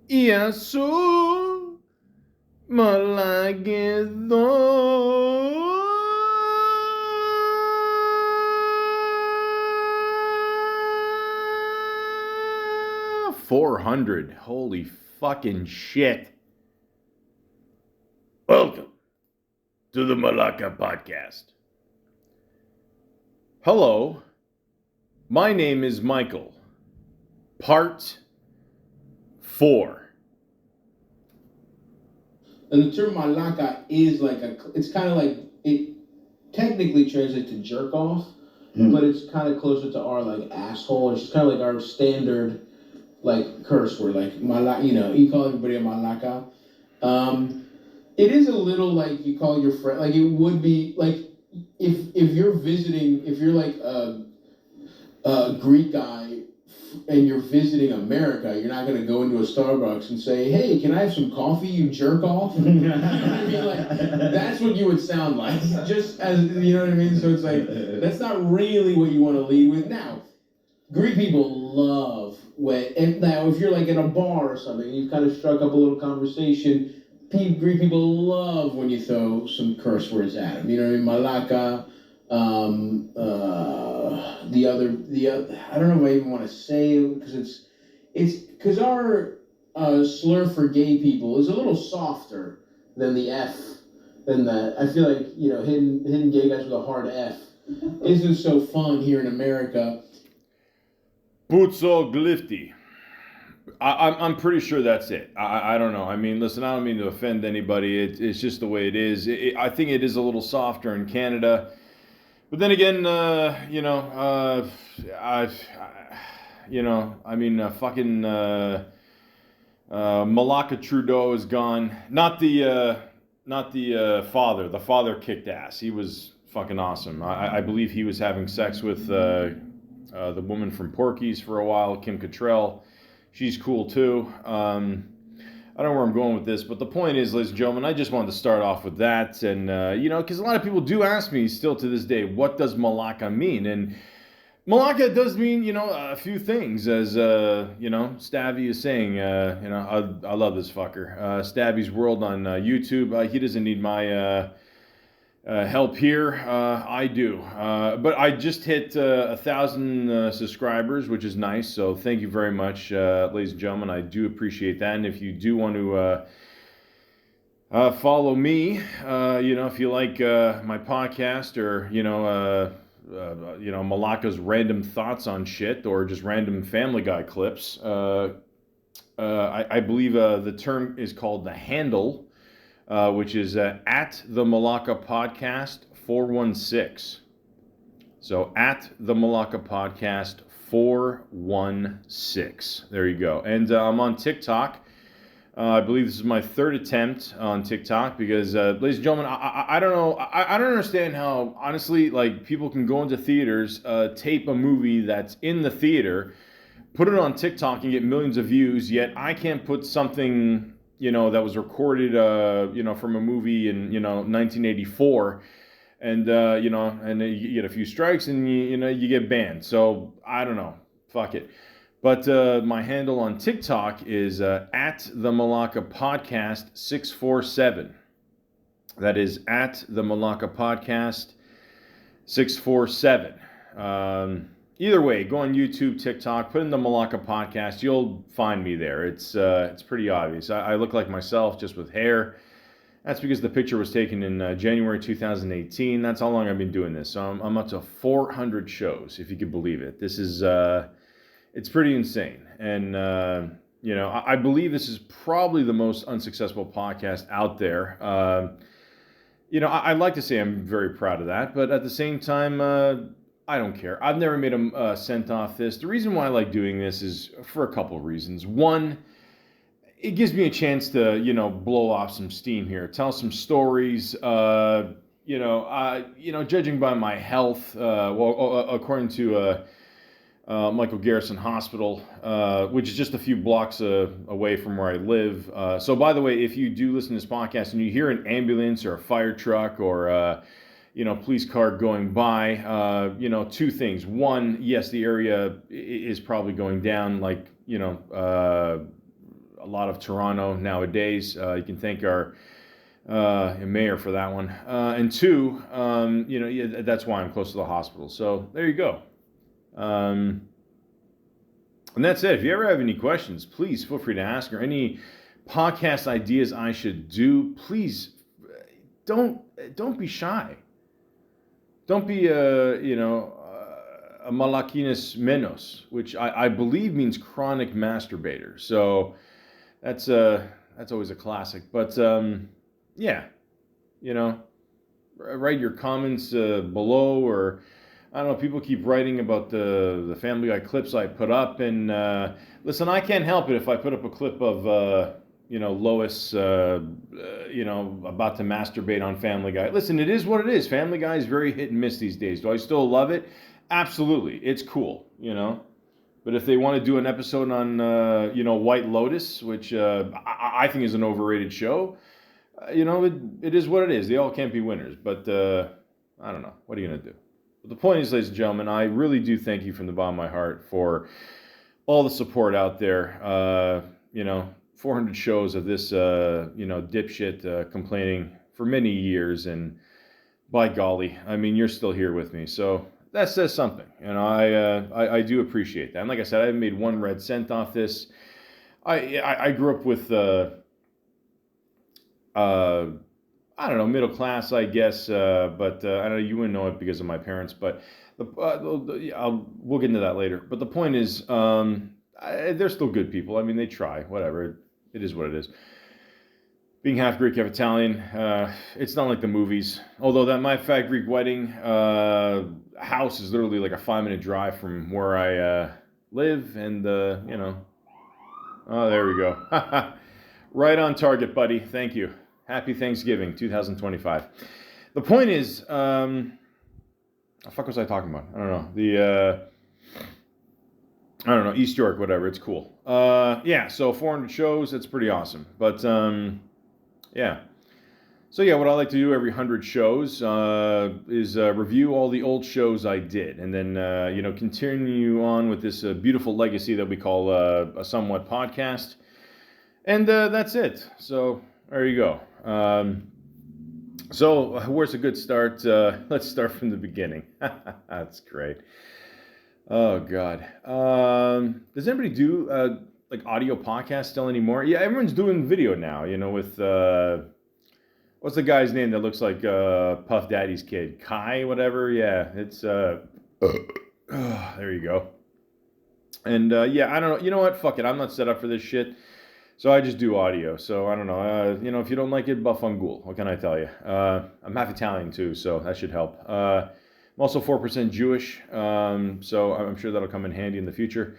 Iasu Malagedo 400. Holy fucking shit. Welcome to the Malaka podcast. Hello, my name is Michael. Part 4. And the term Malaka is it's kind of like, it technically translates to jerk off, but it's kind of closer to our asshole. It's just kind of like our standard curse word, Malaka, you call everybody a Malaka. It is a little like you call your friend, it would be if you're visiting, if you're a Greek guy and you're visiting America, you're not going to go into a Starbucks and say, "Hey, can I have some coffee, you jerk off?" You know what I mean? That's what you would sound like. Just as, you know what I mean? So it's that's not really what you want to lead with. Now, Greek people love and now if you're at a bar or something, you've kind of struck up a little conversation, Greek people love when you throw some curse words at them. You know what I mean? Malaka, the other, I don't know if I even want to say it because because our slur for gay people is a little softer than the F, I feel like, hitting gay guys with a hard F isn't so fun here in America. Butzo Glifty. I'm pretty sure that's it. I don't know. I mean, listen, I don't mean to offend anybody. It's just the way it is. I think it is a little softer in Canada. But then again, fucking Malaka Trudeau is gone. Not the father. The father kicked ass. He was fucking awesome. I believe he was having sex with the woman from Porky's for a while, Kim Cattrall. She's cool too. I don't know where I'm going with this, but the point is, ladies and gentlemen, I just wanted to start off with that. And, because a lot of people do ask me still to this day, what does Malaka mean? And Malaka does mean, a few things, as, Stabby is saying. I love this fucker. Stabby's World on YouTube. He doesn't need my help here. I do. But I just hit 1,000 subscribers, which is nice. So thank you very much, ladies and gentlemen. I do appreciate that. And if you do want to follow me, if you like my podcast or, Malaka's random thoughts on shit or just random Family Guy clips, I believe the term is called the handle. Which is at the Malaka Podcast 416. So at the Malaka Podcast 416. There you go. And I'm on TikTok. I believe this is my third attempt on TikTok because, ladies and gentlemen, I don't know. I don't understand how, honestly, people can go into theaters, tape a movie that's in the theater, put it on TikTok and get millions of views, yet I can't put something that was recorded, from a movie in, 1984, and, and you get a few strikes and, you get banned. So, I don't know. Fuck it. But my handle on TikTok is at the Malaka Podcast 647. That is at the Malaka Podcast 647. Either way, go on YouTube, TikTok, put in the Malaka Podcast. You'll find me there. It's pretty obvious. I look like myself, just with hair. That's because the picture was taken in January 2018. That's how long I've been doing this. So I'm up to 400 shows, if you could believe it. This is, it's pretty insane. And, I believe this is probably the most unsuccessful podcast out there. I'd like to say I'm very proud of that, but at the same time, I don't care. I've never made a cent off this. The reason why I like doing this is for a couple of reasons. One, it gives me a chance to, blow off some steam here, tell some stories. Judging by my health, according to Michael Garrison Hospital, which is just a few blocks away from where I live. So, by the way, if you do listen to this podcast and you hear an ambulance or a fire truck or police car going by, two things. One, yes, the area is probably going down, a lot of Toronto nowadays. You can thank our mayor for that one. And two, yeah, that's why I'm close to the hospital. So there you go. And that's it. If you ever have any questions, please feel free to ask, or any podcast ideas I should do. Please don't be shy. Don't be a malakinis menos, which I believe means chronic masturbator. So that's always a classic. But yeah, write your comments below, or I don't know. People keep writing about the Family Guy clips I put up, and listen, I can't help it if I put up a clip of Lois, about to masturbate on Family Guy. Listen, it is what it is. Family Guy is very hit and miss these days. Do I still love it? Absolutely, it's cool, But if they want to do an episode on, White Lotus, which I think is an overrated show, it is what it is. They all can't be winners. But I don't know. What are you going to do? But the point is, ladies and gentlemen, I really do thank you from the bottom of my heart for all the support out there. 400 shows of this, dipshit complaining for many years. And by golly, I mean, you're still here with me. So that says something, I do appreciate that. And like I said, I haven't made 1 red cent off this. I grew up with, I don't know, middle class, I guess, but I don't know, you wouldn't know it because of my parents, but we'll get into that later. But the point is, they're still good people. I mean, they try, whatever. It is what it is. Being half Greek, half Italian, it's not like the movies. Although that My Fat Greek Wedding house is literally like a 5-minute drive from where I live, and oh, there we go. Right on target, buddy. Thank you. Happy Thanksgiving, 2025. The point is, what the fuck was I talking about? I don't know, East York, whatever. It's cool. Yeah, so 400 shows, that's pretty awesome. But, yeah. So, yeah, what I like to do every 100 shows is review all the old shows I did. And then, continue on with this beautiful legacy that we call a somewhat podcast. And that's it. So, there you go. So, where's a good start? Let's start from the beginning. That's great. Oh, God. Does anybody do, like, audio podcasts still anymore? Yeah, everyone's doing video now, with, what's the guy's name that looks like Puff Daddy's kid? Kai, whatever? Yeah, it's, there you go. And, yeah, I don't know. You know what? Fuck it. I'm not set up for this shit. So I just do audio. So I don't know. If you don't like it, bafangul. What can I tell you? I'm half Italian too, so that should help. I'm also 4% Jewish, so I'm sure that'll come in handy in the future.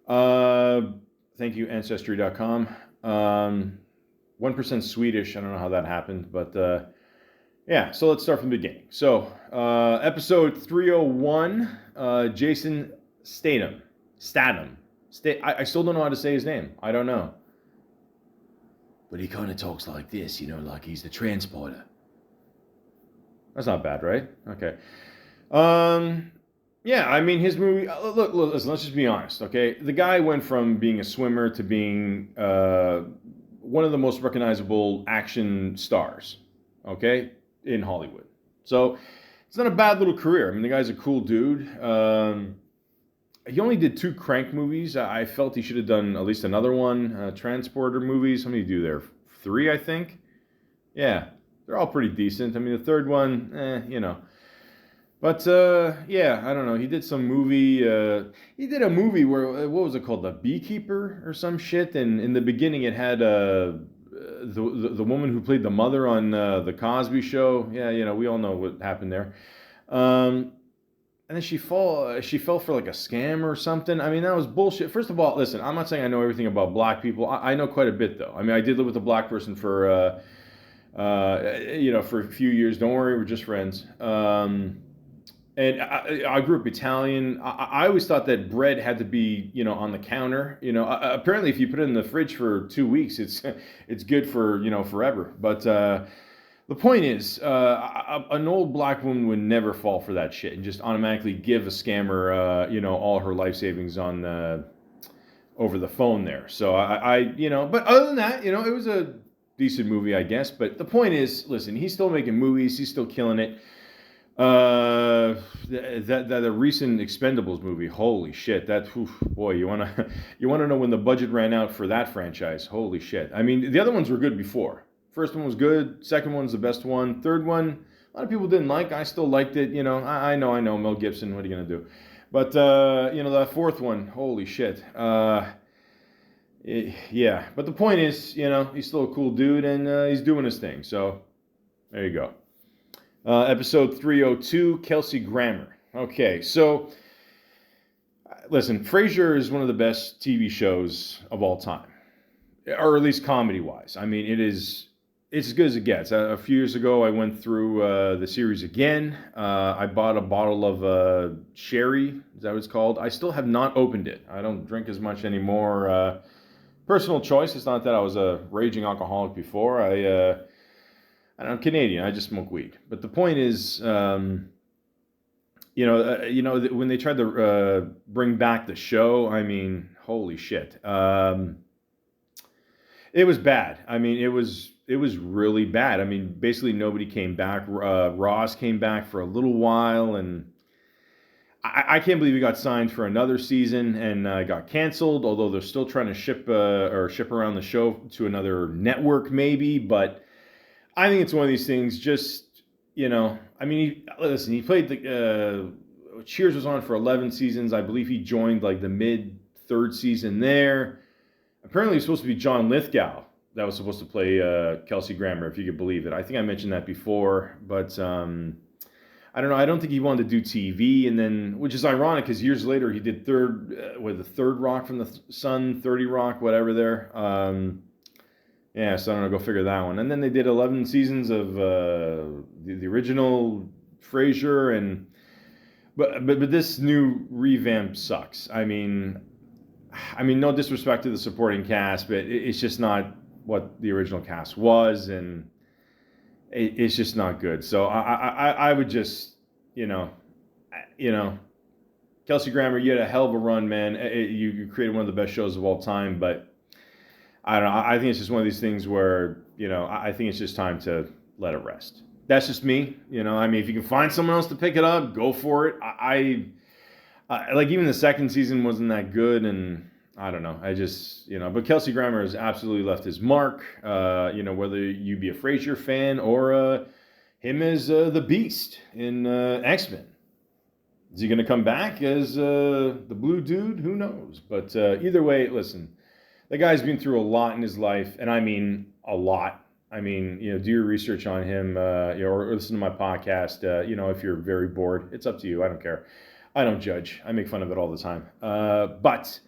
Thank you, Ancestry.com. 1% Swedish. I don't know how that happened, but yeah. So let's start from the beginning. So episode 301. Jason Statham. I still don't know how to say his name. I don't know. But he kind of talks like this, like he's the transporter. That's not bad, right? Okay. Yeah, I mean, his movie... Look, listen, let's just be honest, okay? The guy went from being a swimmer to being one of the most recognizable action stars, okay, in Hollywood. So, it's not a bad little career. I mean, the guy's a cool dude. He only did 2 Crank movies. I felt he should have done at least another one. Transporter movies. How many do there? 3, I think. Yeah, they're all pretty decent. I mean, the third one, But, yeah, I don't know. He did some movie. He did a movie where, what was it called? The Beekeeper or some shit? And in the beginning, it had the woman who played the mother on The Cosby Show. Yeah, we all know what happened there. And then she fell for like a scam or something. I mean, that was bullshit. First of all, listen, I'm not saying I know everything about black people. I know quite a bit, though. I mean, I did live with a black person for, for a few years. Don't worry, we're just friends. And I grew up Italian. I always thought that bread had to be, on the counter. Apparently, if you put it in the fridge for 2 weeks, it's good for, forever. But the point is, an old black woman would never fall for that shit and just automatically give a scammer, all her life savings on over the phone there. So but other than that, it was a decent movie, I guess. But the point is, listen, he's still making movies. He's still killing it. The recent Expendables movie, holy shit! Boy, you wanna know when the budget ran out for that franchise? Holy shit! I mean, the other ones were good before. First one was good. Second one's the best one. Third one, a lot of people didn't like. I still liked it. I know. Mel Gibson. What are you gonna do? But that fourth one, holy shit. Yeah. But the point is, he's still a cool dude and he's doing his thing. So there you go. Episode 302, Kelsey Grammer. Okay, so listen, Frasier is one of the best TV shows of all time, or at least comedy-wise. I mean, it's as good as it gets. A few years ago, I went through the series again. I bought a bottle of sherry. Is that what it's called? I still have not opened it. I don't drink as much anymore. Personal choice. It's not that I was a raging alcoholic before. I'm Canadian. I just smoke weed. But the point is, when they tried to bring back the show, I mean, holy shit. It was bad. I mean, it was really bad. I mean, basically nobody came back. Ross came back for a little while, and I can't believe he got signed for another season and got canceled. Although they're still trying to ship around the show to another network, maybe, but. I think it's one of these things, just, I mean, he played Cheers was on for 11 seasons. I believe he joined like the mid-third season there. Apparently, it's supposed to be John Lithgow that was supposed to play Kelsey Grammer, if you could believe it. I think I mentioned that before, but I don't know. I don't think he wanted to do TV, and then, which is ironic because years later he did the Third Rock from the Sun, 30 Rock, whatever there. Yeah, so I don't know, go figure that one. And then they did 11 seasons of the original Frasier, but this new revamp sucks. I mean, no disrespect to the supporting cast, but it's just not what the original cast was, and it's just not good. So I would just, Kelsey Grammer, you had a hell of a run, man. You created one of the best shows of all time, but. I don't know. I think it's just one of these things where, I think it's just time to let it rest. That's just me. I mean, if you can find someone else to pick it up, go for it. I like even the second season wasn't that good, and I don't know. I just, but Kelsey Grammer has absolutely left his mark. Whether you be a Frasier fan or him as the Beast in X-Men. Is he going to come back as the blue dude? Who knows? But either way, listen. The guy's been through a lot in his life, and I mean a lot. I mean, do your research on him, or listen to my podcast. If you're very bored, it's up to you. I don't care. I don't judge. I make fun of it all the time. But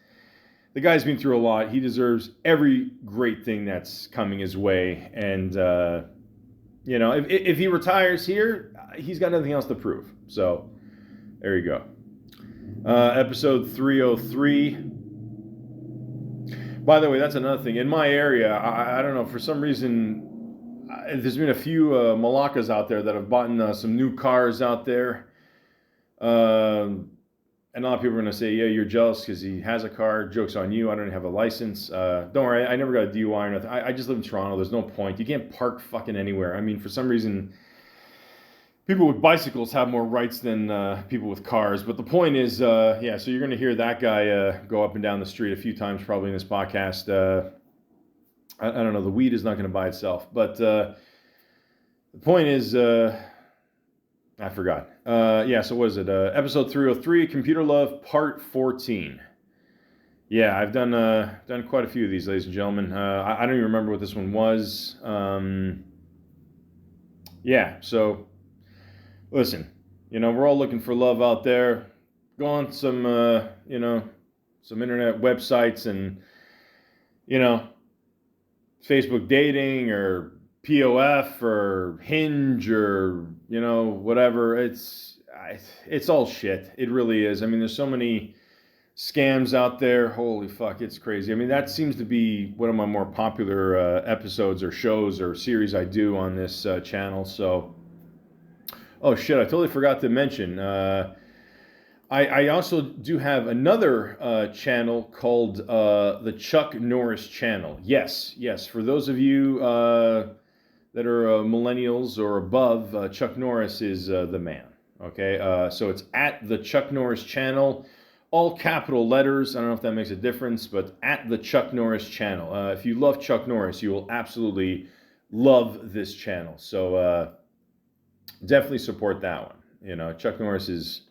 the guy's been through a lot. He deserves every great thing that's coming his way. And if he retires here, he's got nothing else to prove. So there you go. Episode 303. By the way, that's another thing. In my area, I don't know, for some reason, there's been a few Malakas out there that have bought some new cars out there. And a lot of people are going to say, yeah, you're jealous because he has a car. Joke's on you. I don't have a license. Don't worry, I never got a DUI or nothing. I just live in Toronto. There's no point. You can't park fucking anywhere. I mean, for some reason, people with bicycles have more rights than people with cars. But the point is, so you're going to hear that guy go up and down the street a few times probably in this podcast. I don't know. The weed is not going to buy itself. But the point is, I forgot. So what is it? Episode 303, Computer Love, Part 14. Yeah, I've done quite a few of these, ladies and gentlemen. I don't even remember what this one was. So... Listen, we're all looking for love out there. Go on some internet websites and, Facebook dating or POF or Hinge or, whatever. It's all shit. It really is. I mean, there's so many scams out there. Holy fuck, it's crazy. I mean, that seems to be one of my more popular episodes or shows or series I do on this channel. So... Oh shit, I totally forgot to mention. I also do have another channel called the Chuck Norris Channel. Yes, yes. For those of you that are millennials or above, Chuck Norris is the man. Okay, so it's at the Chuck Norris Channel, all capital letters. I don't know if that makes a difference, but at the Chuck Norris Channel. If you love Chuck Norris, you will absolutely love this channel. So definitely support that one. You know, Chuck Norris is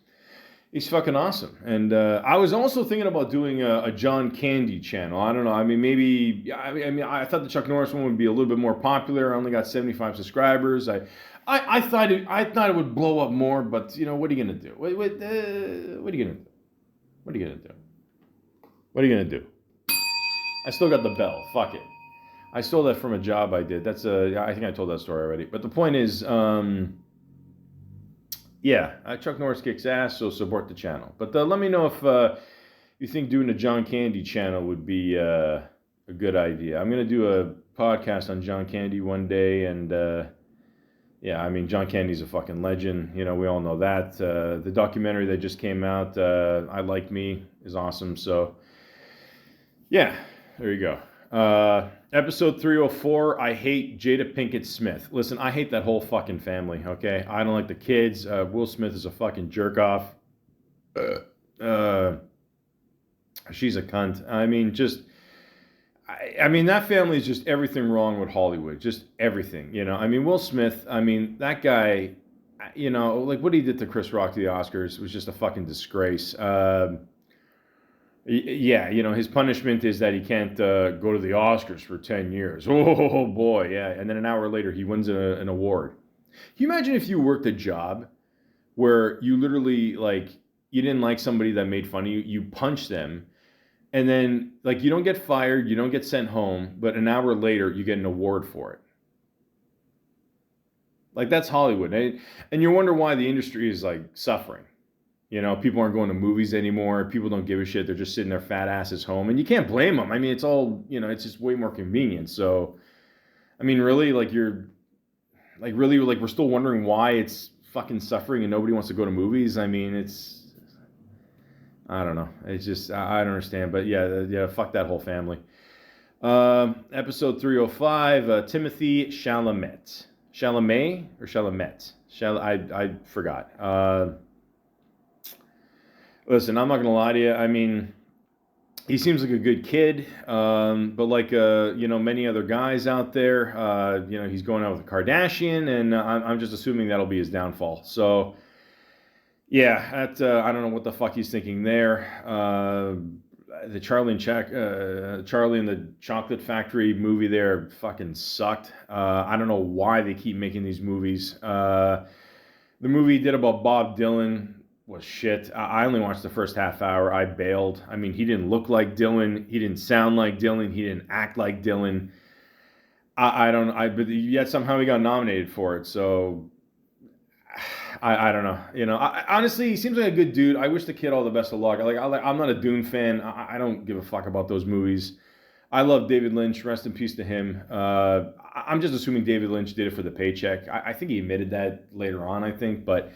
he's fucking awesome. And I was also thinking about doing a John Candy channel. I don't know. I mean, maybe. I thought the Chuck Norris one would be a little bit more popular. I only got 75 subscribers. I thought it would blow up more. But you know, what are you gonna do? What are you gonna do? What are you gonna do? What are you gonna do? I still got the bell. Fuck it. I stole that from a job I did. That's I think I told that story already. But the point is. Yeah, Chuck Norris kicks ass, so support the channel. But let me know if you think doing a John Candy channel would be a good idea. I'm going to do a podcast on John Candy one day, and yeah, I mean, John Candy's a fucking legend. You know, we all know that. The documentary that just came out, I Like Me, is awesome. So, yeah, there you go. Episode 304, I hate Jada Pinkett Smith. Listen, I hate that whole fucking family, okay? I don't like the kids. Will Smith is a fucking jerk-off. She's a cunt. I mean, I mean, that family is just everything wrong with Hollywood. Just everything, you know? I mean, Will Smith, I mean, that guy, you know, like what he did to Chris Rock to the Oscars was just a fucking disgrace. Yeah, you know, his punishment is that he can't go to the Oscars for 10 years. Oh, boy, yeah. And then an hour later, he wins an award. Can you imagine if you worked a job where you literally, like, you didn't like somebody that made fun of you, you punch them, and then, like, you don't get fired, you don't get sent home, but an hour later, you get an award for it. Like, that's Hollywood. And you wonder why the industry is, like, suffering. You know, people aren't going to movies anymore. People don't give a shit. They're just sitting their fat asses home. And you can't blame them. I mean, it's all, you know, it's just way more convenient. So, I mean, really, like, we're still wondering why it's fucking suffering and nobody wants to go to movies. I mean, I don't know. It's just, I don't understand. But yeah, fuck that whole family. Episode 305, Timothy Chalamet. Chalamet or Chalamet? I forgot. Listen, I'm not gonna lie to you. I mean, he seems like a good kid, but like you know, many other guys out there, you know, he's going out with a Kardashian, and I'm just assuming that'll be his downfall. So, yeah, I don't know what the fuck he's thinking there. The Charlie and the Chocolate Factory movie there fucking sucked. I don't know why they keep making these movies. The movie he did about Bob Dylan was shit. I only watched the first half hour. I bailed. I mean, he didn't look like Dylan. He didn't sound like Dylan. He didn't act like Dylan. But yet somehow he got nominated for it. So I don't know. You know, honestly, he seems like a good dude. I wish the kid all the best of luck. I'm not a Dune fan. I don't give a fuck about those movies. I love David Lynch. Rest in peace to him. I'm just assuming David Lynch did it for the paycheck. I think he admitted that later on, I think. But,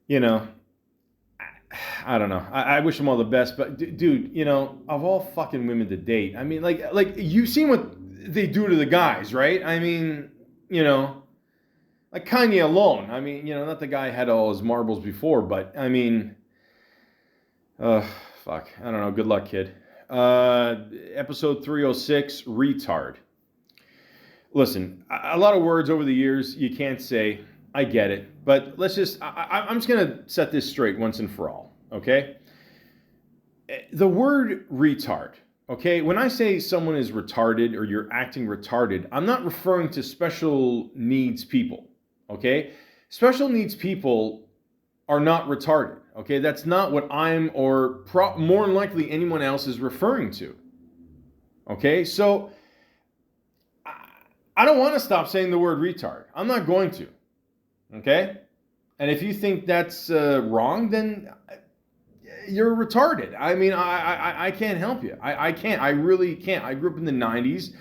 you know, I don't know. I wish him all the best, but dude, you know, of all fucking women to date, I mean, like you've seen what they do to the guys, right? I mean, you know, like Kanye alone. I mean, you know, not the guy had all his marbles before, but I mean, fuck. I don't know. Good luck, kid. Episode 306, retard. Listen, a lot of words over the years you can't say. I get it, but let's just, I'm just going to set this straight once and for all, okay? The word retard, okay? When I say someone is retarded or you're acting retarded, I'm not referring to special needs people, okay? Special needs people are not retarded, okay? That's not what I'm or more than likely anyone else is referring to, okay? So I don't want to stop saying the word retard. I'm not going to. Okay? And if you think that's wrong, then you're retarded. I mean, I can't help you. I can't. I really can't. I grew up in the 90s.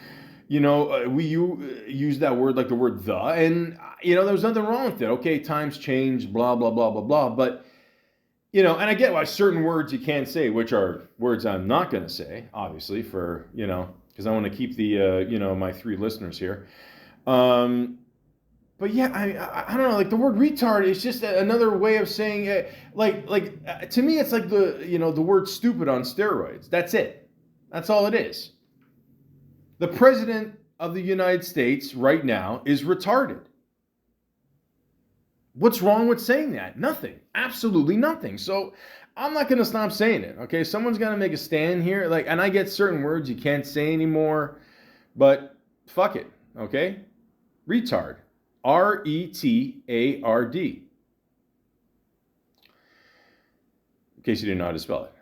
You know, we use that word like the word the. And, you know, there was nothing wrong with it. Okay, times change, blah, blah, blah, blah, blah. But, and I get why certain words you can't say, which are words I'm not going to say, obviously, for, because I want to keep the, my 3 listeners here. But yeah, I don't know, like the word retard is just another way of saying, to me, it's like the word stupid on steroids. That's it. That's all it is. The president of the United States right now is retarded. What's wrong with saying that? Nothing. Absolutely nothing. So I'm not going to stop saying it. Okay. Someone's got to make a stand here. And I get certain words you can't say anymore, but fuck it. Okay. Retard. RETARD. In case you didn't know how to spell it.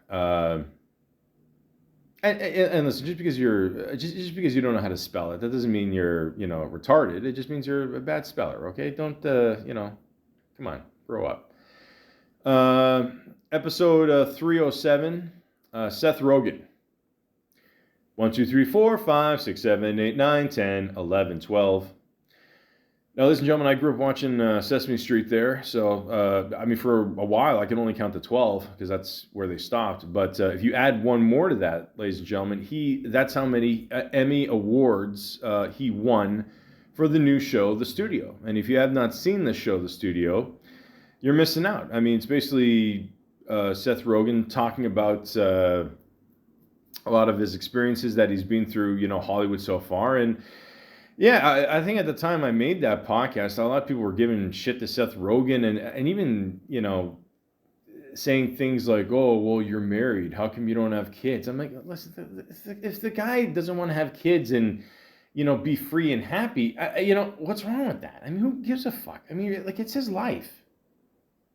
And listen, just because you don't know how to spell it, that doesn't mean you're retarded. It just means you're a bad speller. Okay, don't come on, grow up. Episode 307. Seth Rogen. 1, 2, 3, 4, 5, 6, 7, 8, 9, 10, 11, 12. Now, ladies and gentlemen, I grew up watching Sesame Street there. So, for a while, I could only count to 12 because that's where they stopped. But if you add one more to that, ladies and gentlemen, that's how many Emmy Awards he won for the new show, The Studio. And if you have not seen the show, The Studio, you're missing out. I mean, it's basically Seth Rogen talking about a lot of his experiences that he's been through, Hollywood so far. And yeah, I think at the time I made that podcast, a lot of people were giving shit to Seth Rogen and even, saying things like, oh, well, you're married. How come you don't have kids? I'm like, listen, if the guy doesn't want to have kids and, be free and happy, what's wrong with that? I mean, who gives a fuck? I mean, it's his life.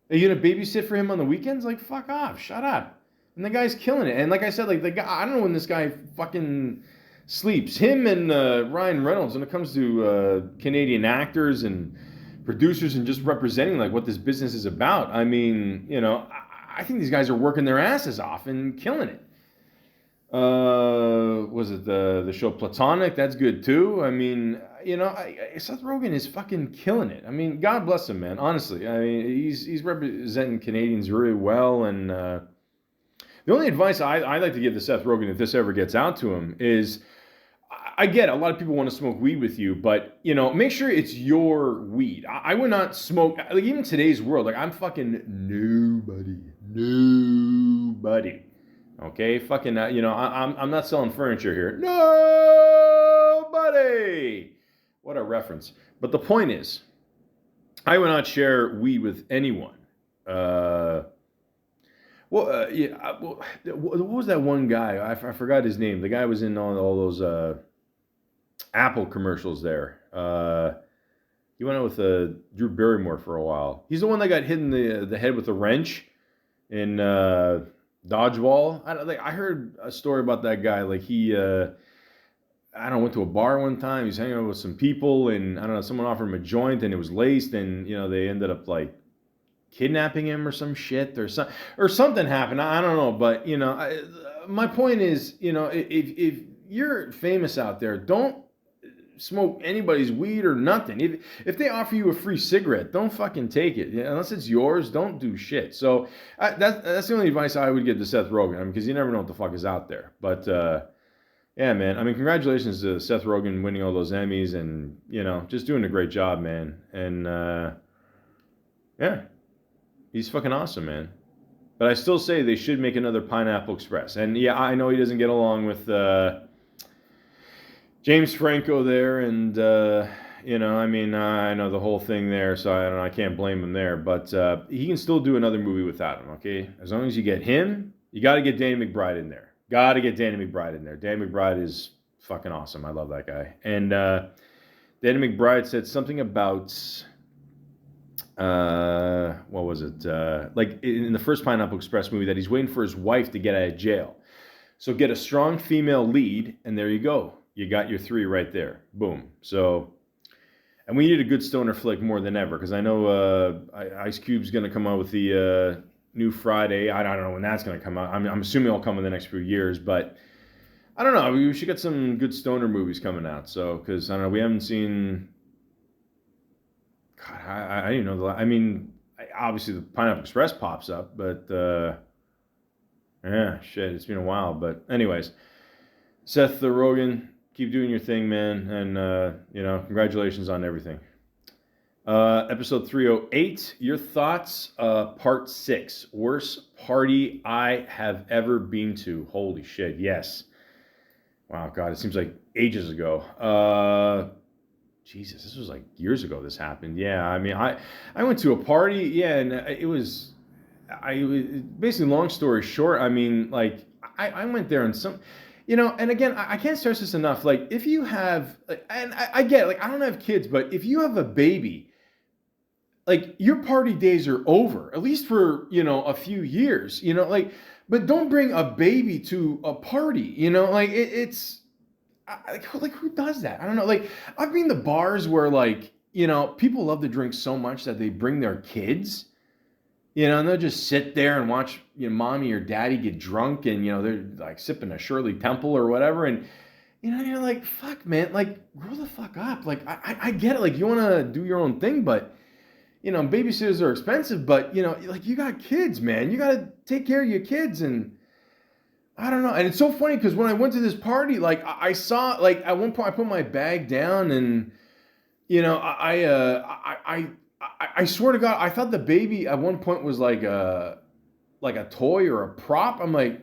Are you going to babysit for him on the weekends? Like, fuck off. Shut up. And the guy's killing it. And like I said, the guy, I don't know when this guy fucking sleeps. Him and Ryan Reynolds, when it comes to Canadian actors and producers and just representing what this business is about. I mean, I think these guys are working their asses off and killing it. Was it the show Platonic? That's good too. I mean, Seth Rogen is fucking killing it. I mean, God bless him, man. Honestly, I mean, he's representing Canadians really well. And the only advice I'd like to give to Seth Rogen, if this ever gets out to him, is I get it, a lot of people want to smoke weed with you, but make sure it's your weed. I would not smoke, even today's world. I'm fucking nobody. Okay, fucking, I'm not selling furniture here. Nobody. What a reference. But the point is, I would not share weed with anyone. What was that one guy? I forgot his name. The guy was in all those Apple commercials there. He went out with Drew Barrymore for a while. He's the one that got hit in the head with a wrench in Dodgeball. I heard a story about that guy. He, went to a bar one time. He was hanging out with some people, and someone offered him a joint, and it was laced, and they ended up kidnapping him or some shit or something happened. I don't know, but my point is, if you're famous out there, don't smoke anybody's weed or nothing. If they offer you a free cigarette, don't fucking take it. Unless it's yours, don't do shit. So that's the only advice I would give to Seth Rogen, because you never know what the fuck is out there. But yeah, man. I mean, congratulations to Seth Rogen winning all those Emmys and just doing a great job, man. And yeah, he's fucking awesome, man. But I still say they should make another Pineapple Express. And yeah, I know he doesn't get along with James Franco there, and I know the whole thing there, so I can't blame him there. But he can still do another movie without him, okay? As long as you get him, you got to get Danny McBride in there. Danny McBride is fucking awesome. I love that guy. And Danny McBride said something about what was it? In the first Pineapple Express movie, that he's waiting for his wife to get out of jail. So get a strong female lead, and there you go. You got your 3 right there. Boom. So, and we need a good stoner flick more than ever, because I know Ice Cube's going to come out with the new Friday. I don't know when that's going to come out. I'm assuming it'll come in the next few years, but I don't know. We should get some good stoner movies coming out. So, because I don't know, we haven't seen. God, I don't even know. obviously the Pineapple Express pops up, but yeah, shit, it's been a while. But anyways, Seth Rogen, keep doing your thing, man, and congratulations on everything. Episode 308, your thoughts, part 6, worst party I have ever been to. Holy shit, yes. Wow, God, it seems like ages ago. Jesus, this was like years ago this happened. Yeah, I mean, I went to a party, yeah, and basically, long story short, I mean, like, I went there and and again, I can't stress this enough, like, if you have, and I get it, like, I don't have kids, but if you have a baby, like, your party days are over, at least for, a few years, like, but don't bring a baby to a party, like, it's, like, who does that? I don't know, like, I've been to bars where, like, people love to drink so much that they bring their kids, and they'll just sit there and watch, mommy or daddy get drunk, and, they're, like, sipping a Shirley Temple or whatever, and, you're like, fuck, man, like, grow the fuck up, like, I get it, like, you want to do your own thing, but, babysitters are expensive, but, like, you got kids, man. You got to take care of your kids. And I don't know. And it's so funny because when I went to this party, like, I saw, like, at one point I put my bag down and, I swear to God, I thought the baby at one point was like a toy or a prop. I'm like,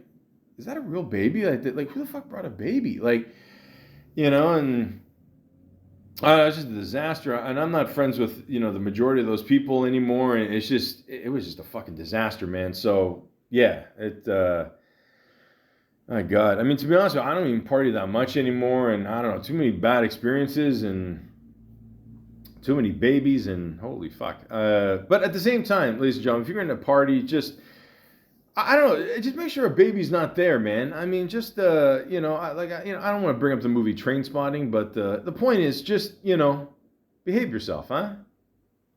is that a real baby? Like who the fuck brought a baby? Like, and it's just a disaster, and I'm not friends with the majority of those people anymore, and it was just a fucking disaster, man. So yeah, my God, I mean, to be honest with you, I don't even party that much anymore, and I don't know, too many bad experiences and too many babies, and holy fuck. But at the same time, ladies and gentlemen, if you're in a party, just I don't know. Just make sure a baby's not there, man. I mean, just I don't want to bring up the movie Trainspotting, but the point is just behave yourself, huh?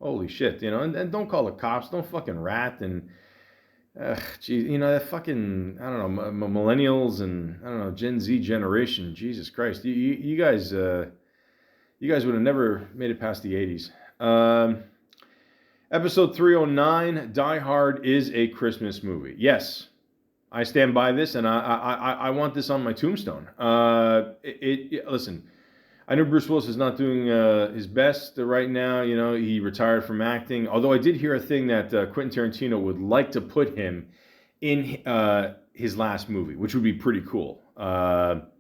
Holy shit, and don't call the cops. Don't fucking rat and geez, that fucking I don't know millennials and I don't know Gen Z generation. Jesus Christ, you guys would have never made it past the 80s. Episode 309, Die Hard is a Christmas movie. Yes, I stand by this, and I want this on my tombstone. Listen, I know Bruce Willis is not doing his best right now. He retired from acting. Although I did hear a thing that Quentin Tarantino would like to put him in his last movie, which would be pretty cool. But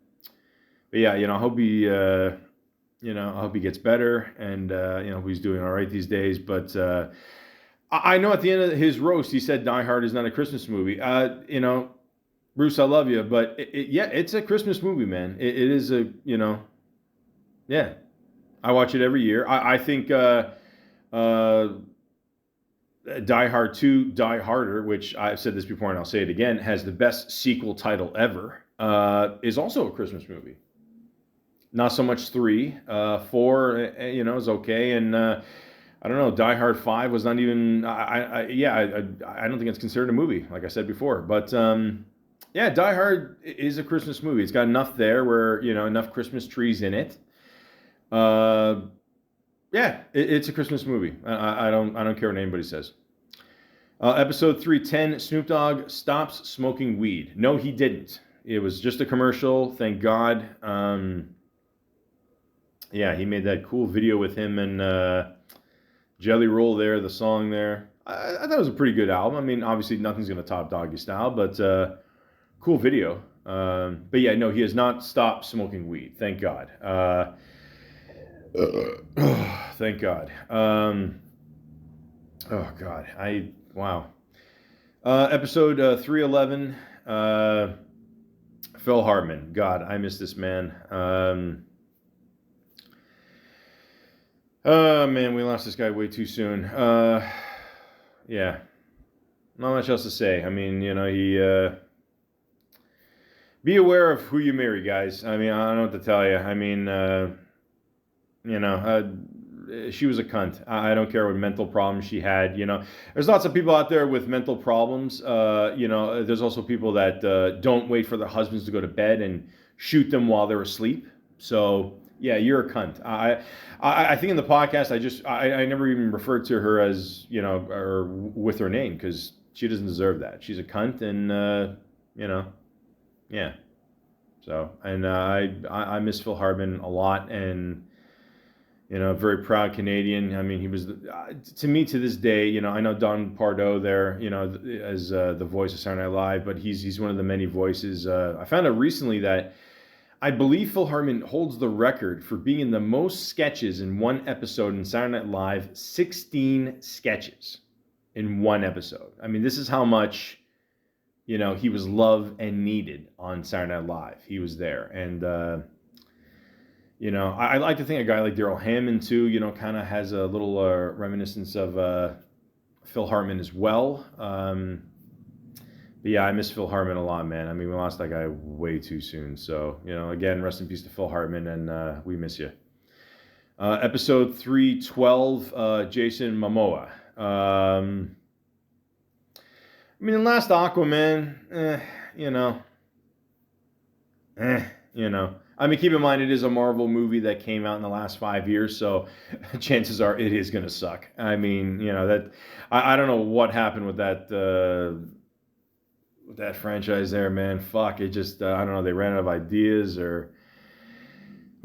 yeah, I hope he... I hope he gets better, and he's doing all right these days. But I know at the end of his roast, he said Die Hard is not a Christmas movie. Bruce, I love you, but it's a Christmas movie, man. It is a, yeah. I watch it every year. I think Die Hard 2, Die Harder, which I've said this before and I'll say it again, has the best sequel title ever, is also a Christmas movie. Not so much 3. 4, is okay. And I don't know, Die Hard 5 was not even, I don't think it's considered a movie, like I said before. But, Die Hard is a Christmas movie. It's got enough there where, enough Christmas trees in it. It's a Christmas movie. I don't care what anybody says. Episode 310, Snoop Dogg stops smoking weed. No, he didn't. It was just a commercial, thank God. Yeah, he made that cool video with him and Jelly Roll there, the song there. I thought it was a pretty good album. I mean, obviously nothing's going to top Doggy Style, but cool video. But yeah, no, he has not stopped smoking weed. Thank God. Thank God. Oh, God. Wow. Episode 311, Phil Hartman. God, I miss this man. Oh, man, we lost this guy way too soon. Yeah. Not much else to say. I mean, he... be aware of who you marry, guys. I mean, I don't know what to tell you. I mean, she was a cunt. I don't care what mental problems she had, There's lots of people out there with mental problems. There's also people that don't wait for their husbands to go to bed and shoot them while they're asleep. So... Yeah, you're a cunt. I think in the podcast, I never even referred to her as, or with her name, because she doesn't deserve that. She's a cunt, and yeah. So, and I miss Phil Hartman a lot, and very proud Canadian. I mean, he was to me to this day. I know Don Pardo there, as the voice of Saturday Night Live, but he's one of the many voices. I found out recently that I believe Phil Hartman holds the record for being in the most sketches in one episode in Saturday Night Live. 16 sketches in one episode. I mean, this is how much he was loved and needed on Saturday Night Live. He was there, and. I like to think a guy like Daryl Hammond too, kind of has a little reminiscence of Phil Hartman as well. But yeah, I miss Phil Hartman a lot, man. I mean, we lost that guy way too soon. So, again, rest in peace to Phil Hartman, and we miss you. Episode 312, Jason Momoa. I mean, the last Aquaman, I mean, keep in mind, it is a Marvel movie that came out in the last 5 years, so chances are it is going to suck. I mean, that I don't know what happened with that franchise there, man. Fuck, it just, I don't know, they ran out of ideas or,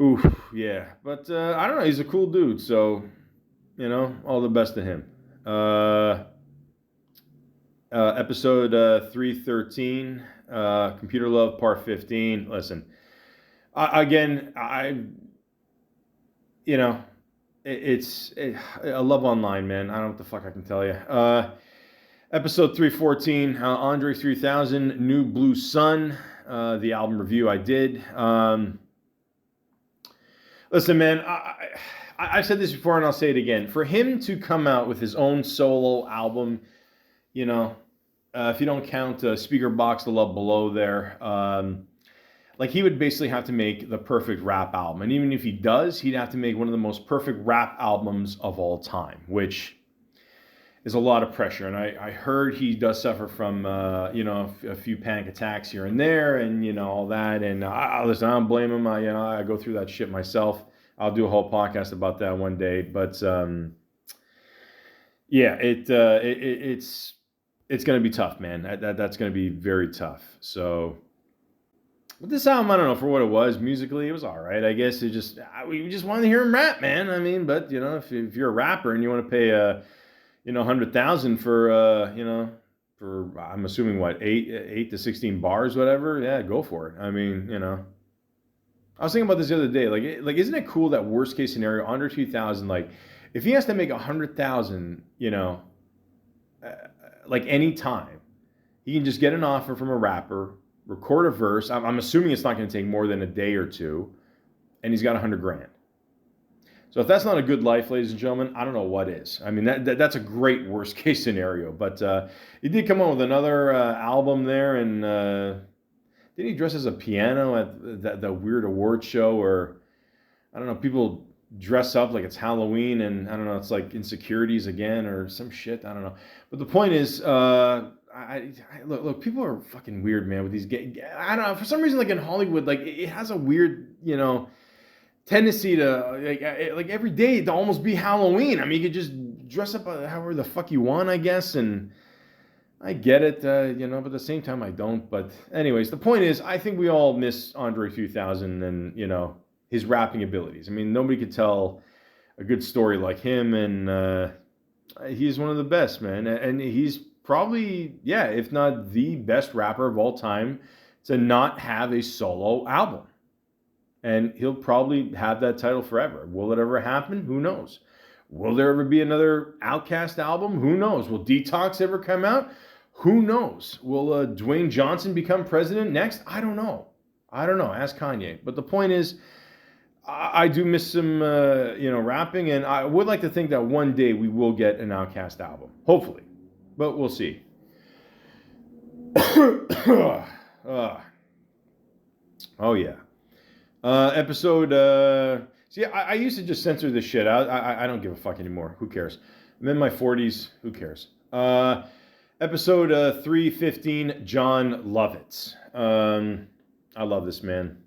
oof, yeah. But I don't know, he's a cool dude, so, all the best to him. Episode 313, Computer Love, Part 15. Listen. Again, it's a love online, man. I don't know what the fuck I can tell you. Episode 314, Andre 3000, New Blue Sun, the album review I did. Listen, man, I've said this before and I'll say it again. For him to come out with his own solo album, if you don't count Speaker Box, The Love Below there, like he would basically have to make the perfect rap album. And even if he does, he'd have to make one of the most perfect rap albums of all time, which is a lot of pressure. And I heard he does suffer from, a few panic attacks here and there and, all that. And listen, I don't blame him. I go through that shit myself. I'll do a whole podcast about that one day. But, yeah, it's going to be tough, man. That's going to be very tough. So... But this album, I don't know, for what it was, musically, it was all right. I guess we just wanted to hear him rap, man. I mean, but, if you're a rapper and you want to pay, $100,000 for, I'm assuming, what, 8 to 16 bars, whatever, yeah, go for it. I mean, I was thinking about this the other day. Like, isn't it cool that worst case scenario, under 2,000, like, if he has to make 100,000, like any time, he can just get an offer from a rapper, record a verse. I'm assuming it's not going to take more than a day or two, and he's got $100,000. So if that's not a good life, ladies and gentlemen, I don't know what is. I mean, that's a great worst case scenario. But he did come on with another album there, and didn't he dress as a piano at that weird award show? Or I don't know, people dress up like it's Halloween, and I don't know, it's like Insecurities again or some shit. I don't know. But the point is. Look, people are fucking weird, man, with these I don't know, for some reason, like in Hollywood, like it has a weird, tendency to, like every day to almost be Halloween. I mean, you could just dress up however the fuck you want, I guess, and I get it, but at the same time, I don't. But anyways, the point is, I think we all miss Andre 3000 and, his rapping abilities. I mean, nobody could tell a good story like him, and he's one of the best, man, and he's probably, yeah, if not the best rapper of all time to not have a solo album. And he'll probably have that title forever. Will it ever happen? Who knows? Will there ever be another Outkast album? Who knows? Will Detox ever come out? Who knows? Will Dwayne Johnson become president next? I don't know. Ask Kanye. But the point is, I do miss him, rapping. And I would like to think that one day we will get an Outkast album. Hopefully. But we'll see. Oh, yeah. Episode... see, I used to just censor this shit out. I don't give a fuck anymore. Who cares? I'm in my 40s. Who cares? Episode 315, John Lovitz. I love this man.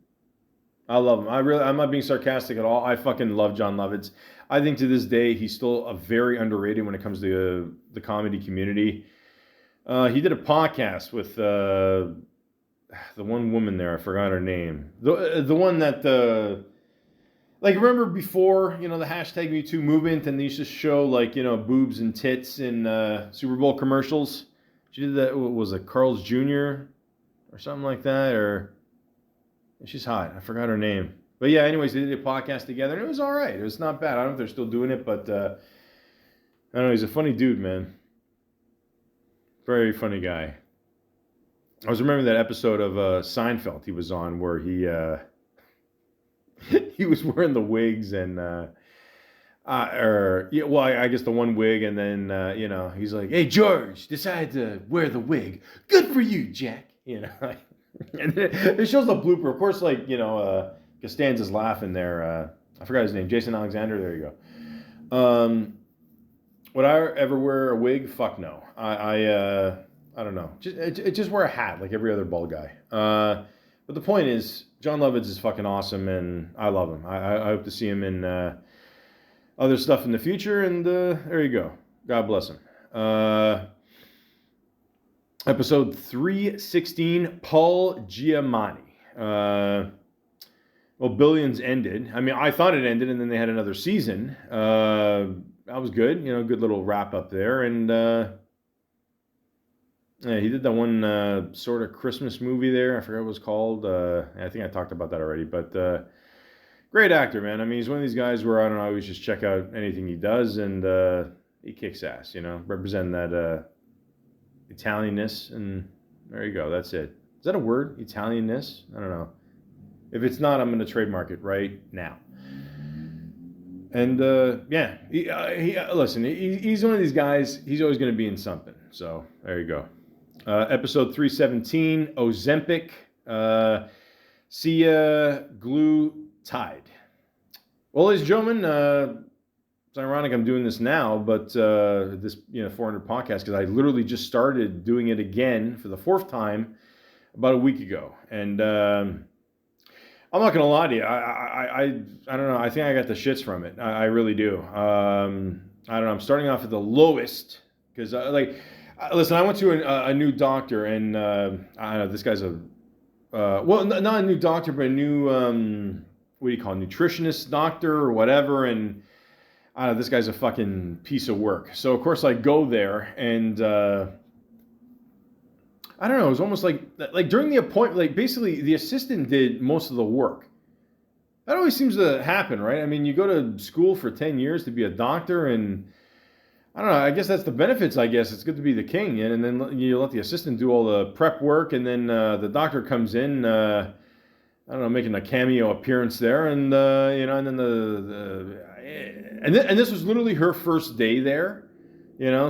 I love him. I'm not being sarcastic at all. I fucking love John Lovitz. I think to this day he's still a very underrated when it comes to the comedy community. He did a podcast with the one woman there. I forgot her name. The one that like, remember before, the hashtag Me Too movement, and they used to show like, boobs and tits in Super Bowl commercials. She did that. What was it, Carl's Jr. or something like that? Or she's hot. I forgot her name. But yeah, anyways, they did a podcast together, and it was all right. It was not bad. I don't know if they're still doing it, but I don't know. He's a funny dude, man. Very funny guy. I was remembering that episode of Seinfeld he was on where he he was wearing the wigs and I guess the one wig, and then he's like, "Hey George, decided to wear the wig. Good for you, Jack." And then it shows the blooper. Of course, like Costanza's laughing there. I forgot his name. Jason Alexander. There you go. Would I ever wear a wig? Fuck no. I don't know. Just wear a hat like every other bald guy. But the point is, John Lovitz is fucking awesome, and I love him. I hope to see him in other stuff in the future, and there you go. God bless him. Episode 316, Paul Giamatti. Well, Billions ended. I mean, I thought it ended, and then they had another season. That was good. Good little wrap up there, and yeah, he did that one sort of Christmas movie there. I forgot what it was called. I think I talked about that already. But great actor, man. I mean, he's one of these guys where I don't know, I always just check out anything he does, and he kicks ass. Representing that Italianness, and there you go. That's it. Is that a word? Italianness? I don't know. If it's not, I'm going to trademark it right now. And yeah, listen, he's one of these guys. He's always going to be in something. So there you go. Episode 317, Ozempic, Glutide. Well, ladies and gentlemen, it's ironic I'm doing this now, but this 400 podcast, because I literally just started doing it again for the fourth time about a week ago, and I'm not gonna lie to you. I don't know. I think I got the shits from it. I really do. I don't know. I'm starting off at the lowest because listen, I went to a new doctor, and I don't know, this guy's not a new doctor, but a new, what do you call it, nutritionist doctor or whatever, and I don't know, this guy's a fucking piece of work. So, of course, I go there, and I don't know, it was almost like during the appointment, like basically the assistant did most of the work. That always seems to happen, right? I mean, you go to school for 10 years to be a doctor, and I don't know, I guess that's the benefits, I guess. It's good to be the king, and then you let the assistant do all the prep work, and then the doctor comes in, I don't know, making a cameo appearance there, and, and then and this was literally her first day there,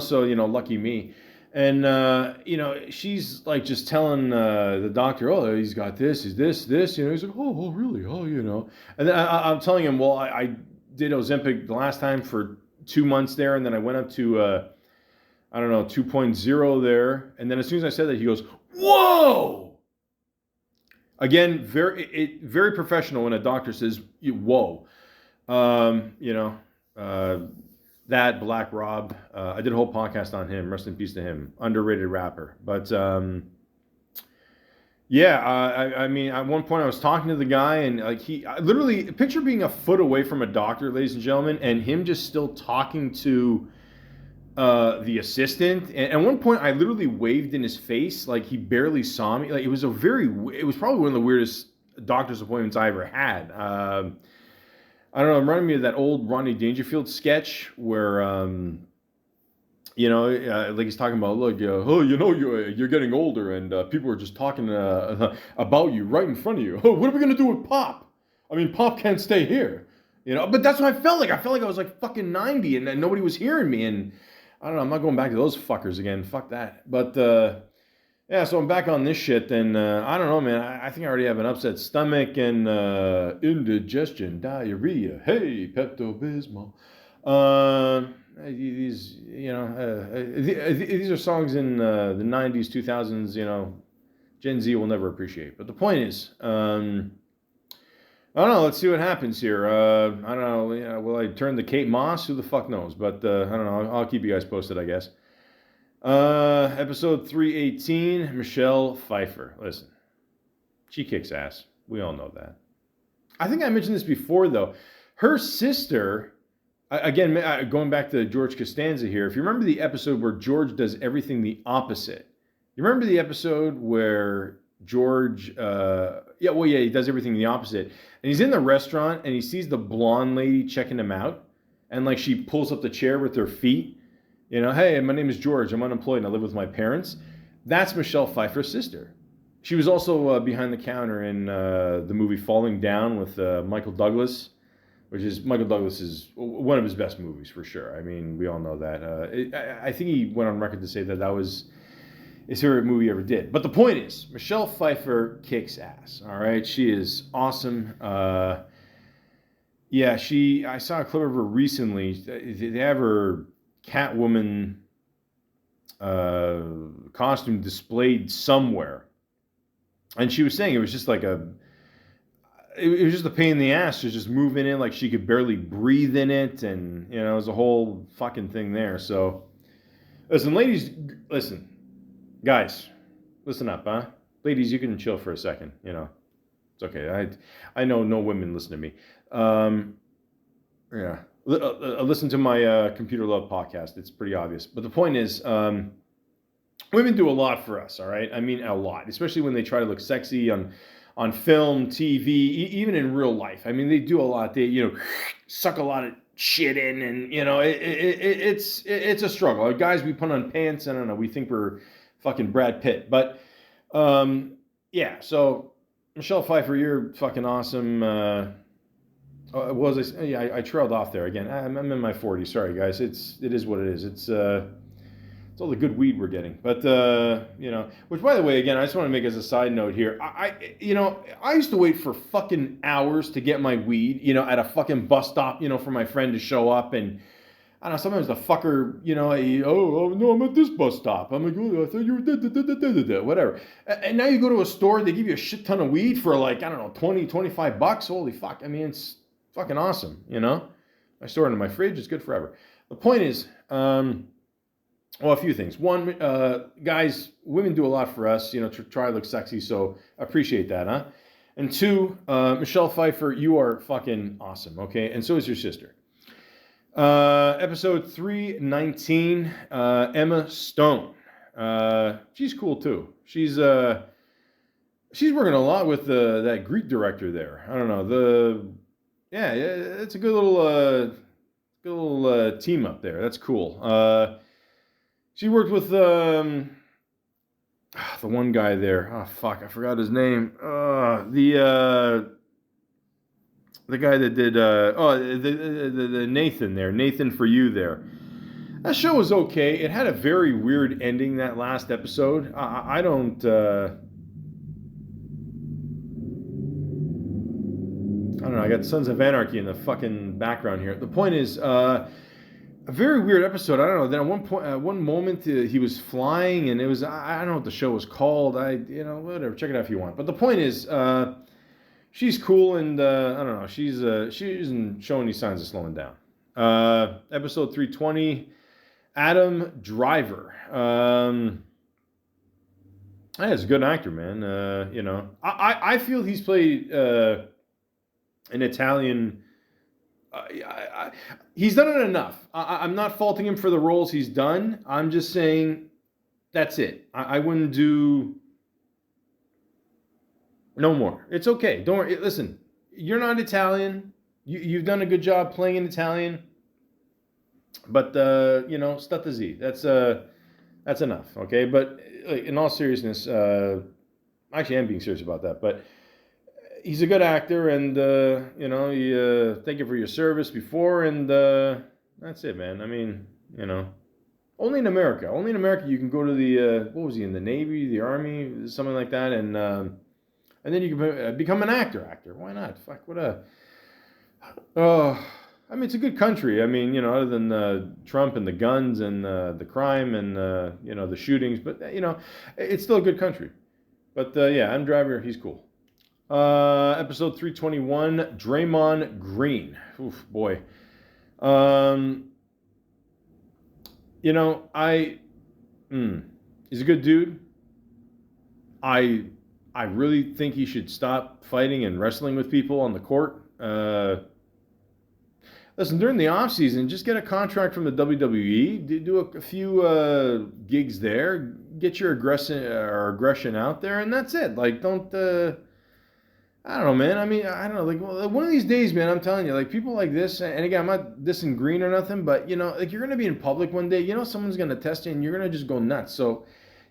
so, lucky me. And, she's like just telling the doctor, oh, he's got this, he's this, he's like, oh, really? Oh, And then I'm telling him, well, I did Ozempic the last time for 2 months there, and then I went up to, 2.0 there. And then as soon as I said that, he goes, whoa! Again, very professional when a doctor says, whoa. That Black Rob, I did a whole podcast on him. Rest in peace to him. Underrated rapper. But yeah, I mean, at one point I was talking to the guy, and I literally picture being a foot away from a doctor, ladies and gentlemen, and him just still talking to the assistant. And at one point I literally waved in his face like he barely saw me. Like it was probably one of the weirdest doctor's appointments I ever had. I don't know, it reminded me of that old Rodney Dangerfield sketch where, like he's talking about, look, you're getting older, and people are just talking about you right in front of you. Oh, what are we going to do with Pop? I mean, Pop can't stay here. But that's what I felt like. I felt like I was like fucking 90 and nobody was hearing me. And I don't know, I'm not going back to those fuckers again. Fuck that. But yeah, so I'm back on this shit, and I don't know, man. I think I already have an upset stomach and indigestion, diarrhea. Hey, Pepto-Bismol. These, these are songs in the 90s, 2000s, Gen Z will never appreciate. But the point is, I don't know. Let's see what happens here. I don't know. Will I turn to Kate Moss? Who the fuck knows? But I don't know. I'll keep you guys posted, I guess. Episode 318, Michelle Pfeiffer. Listen, she kicks ass. We all know that. I think I mentioned this before, though. Her sister, again, going back to George Costanza here, if you remember the episode where George does everything the opposite, you remember the episode where George, he does everything the opposite. And he's in the restaurant and he sees the blonde lady checking him out. And like she pulls up the chair with her feet. You know, hey, my name is George. I'm unemployed and I live with my parents. That's Michelle Pfeiffer's sister. She was also behind the counter in the movie Falling Down with Michael Douglas, which is Michael Douglas is one of his best movies for sure. I mean, we all know that. I think he went on record to say that was his favorite movie he ever did. But the point is, Michelle Pfeiffer kicks ass. All right, she is awesome. I saw a clip of her recently. They have her Catwoman costume displayed somewhere, and she was saying it was just like it was just a pain in the ass to just move in it, like she could barely breathe in it, and it was a whole fucking thing there. So, listen, ladies, listen. Guys, listen up, huh? Ladies, you can chill for a second. It's okay. I know no women listen to me. Listen to my Computer Love podcast. It's pretty obvious. But the point is, women do a lot for us. All right, I mean a lot, especially when they try to look sexy on film, TV, even in real life. I mean, they do a lot. They suck a lot of shit in, and it's a struggle. Like, guys, we put on pants. I don't know. We think we're fucking Brad Pitt. But, so Michelle Pfeiffer, you're fucking awesome. I trailed off there again. I'm in my 40s. Sorry, guys. It is what it is. It's all the good weed we're getting. But, which, by the way, again, I just want to make as a side note here. I used to wait for fucking hours to get my weed, at a fucking bus stop, for my friend to show up. And I don't know, sometimes the fucker, no, I'm at this bus stop. I'm like, oh, I thought you were whatever. And now you go to a store, they give you a shit ton of weed for like, I don't know, $20-$25. Holy fuck. I mean, it's fucking awesome, I store it in my fridge. It's good forever. The point is, a few things. One, guys, women do a lot for us, to try to look sexy. So I appreciate that, huh? And two, Michelle Pfeiffer, you are fucking awesome, okay? And so is your sister. Episode 319, Emma Stone. She's cool too. She's working a lot with that Greek director there. I don't know. It's a good little team up there. That's cool. She worked with the one guy there. Oh fuck, I forgot his name. The guy that did the Nathan there, Nathan For You there. That show was okay. It had a very weird ending, that last episode. I don't know. I got Sons of Anarchy in the fucking background here. The point is, a very weird episode. I don't know. Then at one moment he was flying, and it was I don't know what the show was called. Whatever. Check it out if you want. But the point is, she's cool, and I don't know. She isn't showing any signs of slowing down. Episode 320, Adam Driver. He's a good actor, man. I feel he's played an Italian. He's done it enough. I'm not faulting him for the roles he's done. I'm just saying that's it. I wouldn't do no more. It's okay. Don't worry. Listen, you're not Italian. You've done a good job playing an Italian. But stutta Z. That's enough. Okay. But in all seriousness, actually, I'm being serious about that. But he's a good actor, and thank you for your service before, and that's it, man. I mean, only in America you can go to the what was he in, the Navy, the Army, something like that, and then you can become an actor. Why not? Fuck, what a I mean, it's a good country. I mean, other than Trump and the guns and the crime and the shootings, but it's still a good country. But Adam Driver, he's cool. Episode 321, Draymond Green. Oof, boy. Um, you know, he's a good dude. I I really think he should stop fighting and wrestling with people on the court. Listen, during the off season, just get a contract from the WWE. Do a few gigs there. Get your aggression out there, and that's it. Like, don't. I don't know, man. I mean, I don't know. Like, well, one of these days, man, I'm telling you, like, people like this, and again, I'm not dissing Green or nothing, but, you know, like, you're going to be in public one day, you know, someone's going to test you, and you're going to just go nuts. So,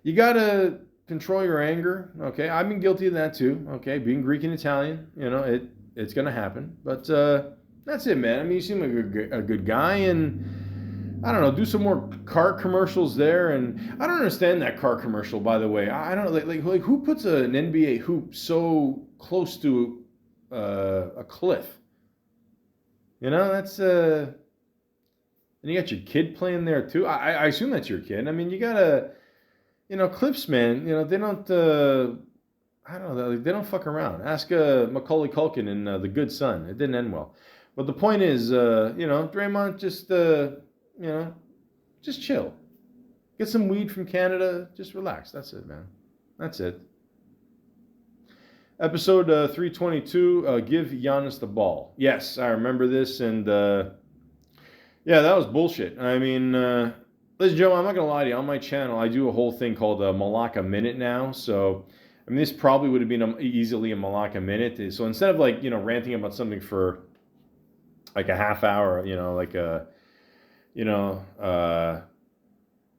you got to control your anger, okay? I've been guilty of that, too, okay? Being Greek and Italian, you know, it's going to happen. But that's it, man. I mean, you seem like a good guy, and I don't know, do some more car commercials there. And I don't understand that car commercial, by the way. I don't know, like who puts an NBA hoop so close to a cliff? You know, that's and you got your kid playing there too. I assume that's your kid. I mean, you gotta, you know, cliffs, man. You know, they don't. I don't know. They don't fuck around. Ask Macaulay Culkin in The Good Son. It didn't end well. But the point is, you know, Draymond just. You know, just chill. Get some weed from Canada. Just relax. That's it, man. That's it. Episode 322, give Giannis the ball. Yes, I remember this, and yeah, that was bullshit. I mean, ladies and gentlemen, I'm not going to lie to you. On my channel, I do a whole thing called Malaka Minute now, so, I mean, this probably would have been easily a Malaka Minute. So instead of, like, you know, ranting about something for, like, a half hour, you know, like a... You know,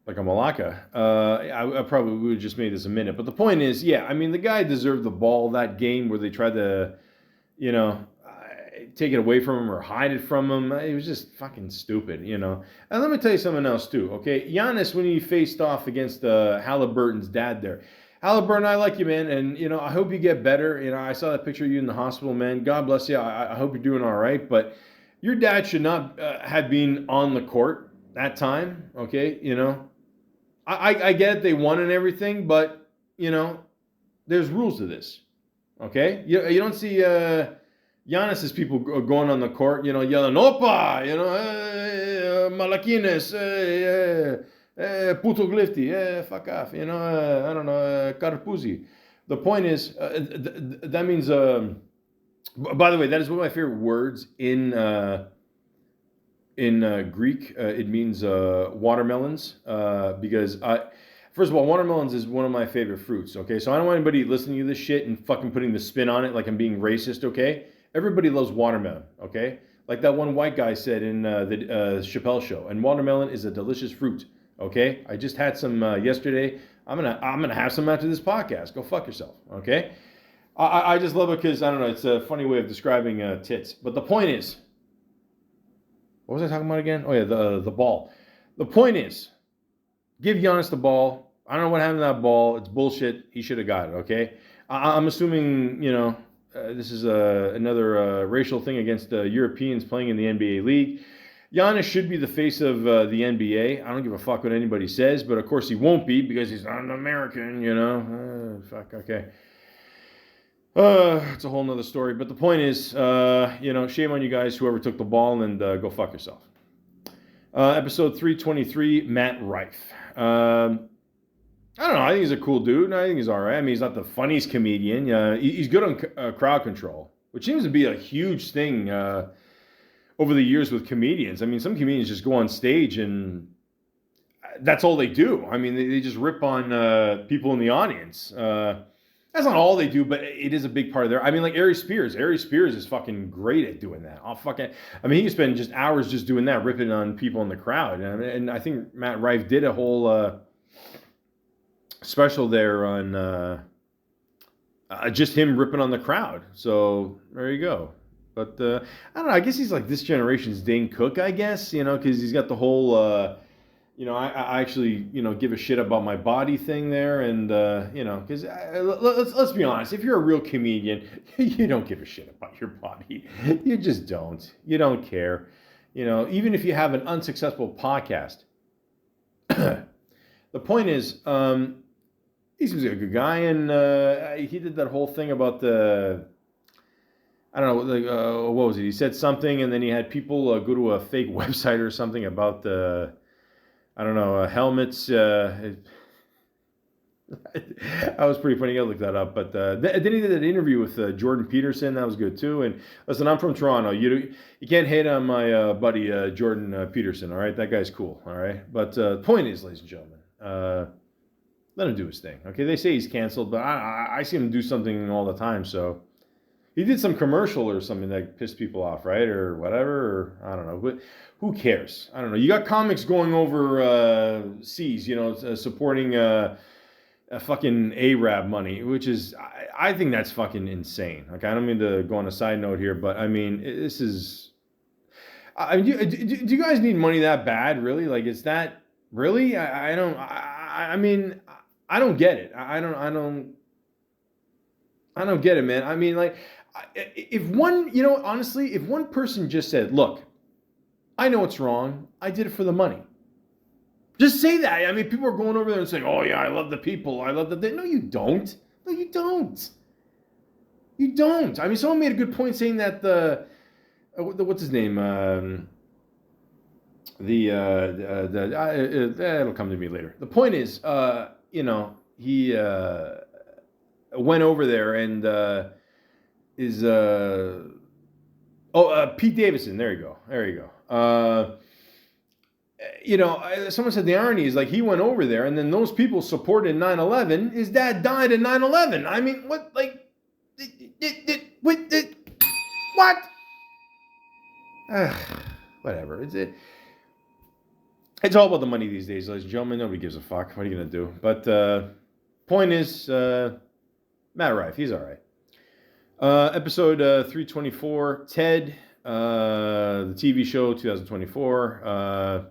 like a Malaka, I probably would have just made this a minute. But the point is, yeah, I mean, the guy deserved the ball that game where they tried to, you know, take it away from him or hide it from him. It was just fucking stupid, you know. And let me tell you something else, too, okay? Giannis, when he faced off against Halliburton's dad there, Halliburton, I like you, man, and, you know, I hope you get better. You know, I saw that picture of you in the hospital, man. God bless you. I hope you're doing all right, but... Your dad should not have been on the court that time, okay? You know, I get it, they won and everything, but, you know, there's rules to this, okay? You don't see Giannis's people going on the court, you know, yelling, Opa, you know, Malakines, Puto Glifty, fuck off, you know, I don't know, Carpuzzi. The point is, that means... by the way, that is one of my favorite words in Greek. It means watermelons because first of all, watermelons is one of my favorite fruits. Okay, so I don't want anybody listening to this shit and fucking putting the spin on it like I'm being racist. Okay, everybody loves watermelon. Okay, like that one white guy said in the Chappelle show. And watermelon is a delicious fruit. Okay, I just had some yesterday. I'm gonna have some after this podcast. Go fuck yourself. Okay. I just love it because, I don't know, it's a funny way of describing tits. But the point is, what was I talking about again? Oh, yeah, the ball. The point is, give Giannis the ball. I don't know what happened to that ball. It's bullshit. He should have got it, okay? I'm assuming, you know, this is another racial thing against Europeans playing in the NBA league. Giannis should be the face of the NBA. I don't give a fuck what anybody says, but of course he won't be because he's not an American, you know? Fuck, okay. It's a whole nother story. But the point is, you know, shame on you guys, whoever took the ball, and go fuck yourself. Episode 323, Matt Rife. I don't know. I think he's a cool dude. I think he's all right. I mean, he's not the funniest comedian. He's good on crowd control, which seems to be a huge thing over the years with comedians. I mean, some comedians just go on stage and that's all they do. I mean, they just rip on people in the audience. That's not all they do, but it is a big part of their... I mean, like Ari Spears. Ari Spears is fucking great at doing that. I mean, he can spend just hours just doing that, ripping on people in the crowd. And I think Matt Rife did a whole special there on just him ripping on the crowd. So there you go. But I don't know. I guess he's like this generation's Dane Cook, I guess, you know, because he's got the whole... you know, I actually, you know, give a shit about my body thing there. And, you know, because let's be honest. If you're a real comedian, you don't give a shit about your body. You just don't. You don't care. You know, even if you have an unsuccessful podcast. The point is, he seems like a good guy, and he did that whole thing about the. I don't know, like, what was it? He said something, and then he had people go to a fake website or something about the, I don't know, helmets. That was pretty funny. I gotta look that up. But then he did an interview with Jordan Peterson. That was good too. And listen, I'm from Toronto. You can't hate on my buddy Jordan Peterson. All right, that guy's cool. All right. But the point is, ladies and gentlemen, let him do his thing. Okay, they say he's canceled, but I see him do something all the time. So he did some commercial or something that pissed people off, right, or whatever. Or I don't know. But who cares? I don't know. You got comics going over seas, supporting. A fucking Arab money, which is, I think that's fucking insane. Okay, I don't mean to go on a side note here, but I mean, this is, I mean, do you guys need money that bad, really? Like, is that, really? I don't, I mean, I don't get it. I don't get it, man. I mean, like, if one, honestly, if one person just said, look, I know it's wrong, I did it for the money. Just say that. I mean, people are going over there and saying, "Oh yeah, I love the people. I love the." No, you don't. No, you don't. You don't. I mean, someone made a good point saying that the what's his name? It'll come to me later. The point is, he went over there and is Pete Davidson. There you go. There you go. Someone said the irony is like he went over there and then those people supported 9/11. His dad died in 9/11. I mean, what? Like, what? Whatever. It's all about the money these days, ladies and gentlemen. Nobody gives a fuck. What are you gonna do? But point is, Matt Rife, he's all right. Episode 324, Ted, the TV show, 2024.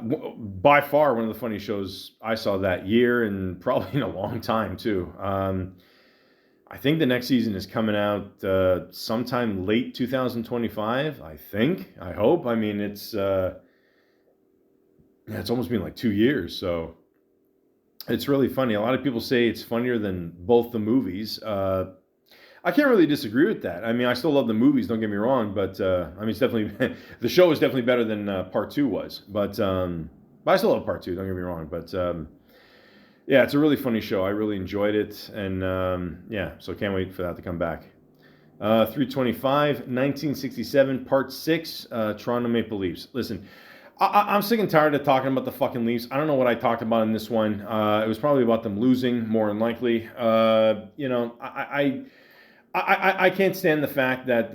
By far one of the funniest shows I saw that year and probably in a long time too. I think the next season is coming out sometime late 2025. I hope. I mean, it's almost been like 2 years, so it's really funny. A lot of people say it's funnier than both the movies. I can't really disagree with that. I mean, I still love the movies, don't get me wrong, but I mean, it's definitely the show is definitely better than part 2 was. But I still love part 2, don't get me wrong. But yeah, it's a really funny show. I really enjoyed it, and yeah, so can't wait for that to come back. 325, 1967, part 6, Toronto Maple Leafs. Listen, I'm sick and tired of talking about the fucking Leafs. I don't know what I talked about in this one. It was probably about them losing, more than likely. I can't stand the fact that,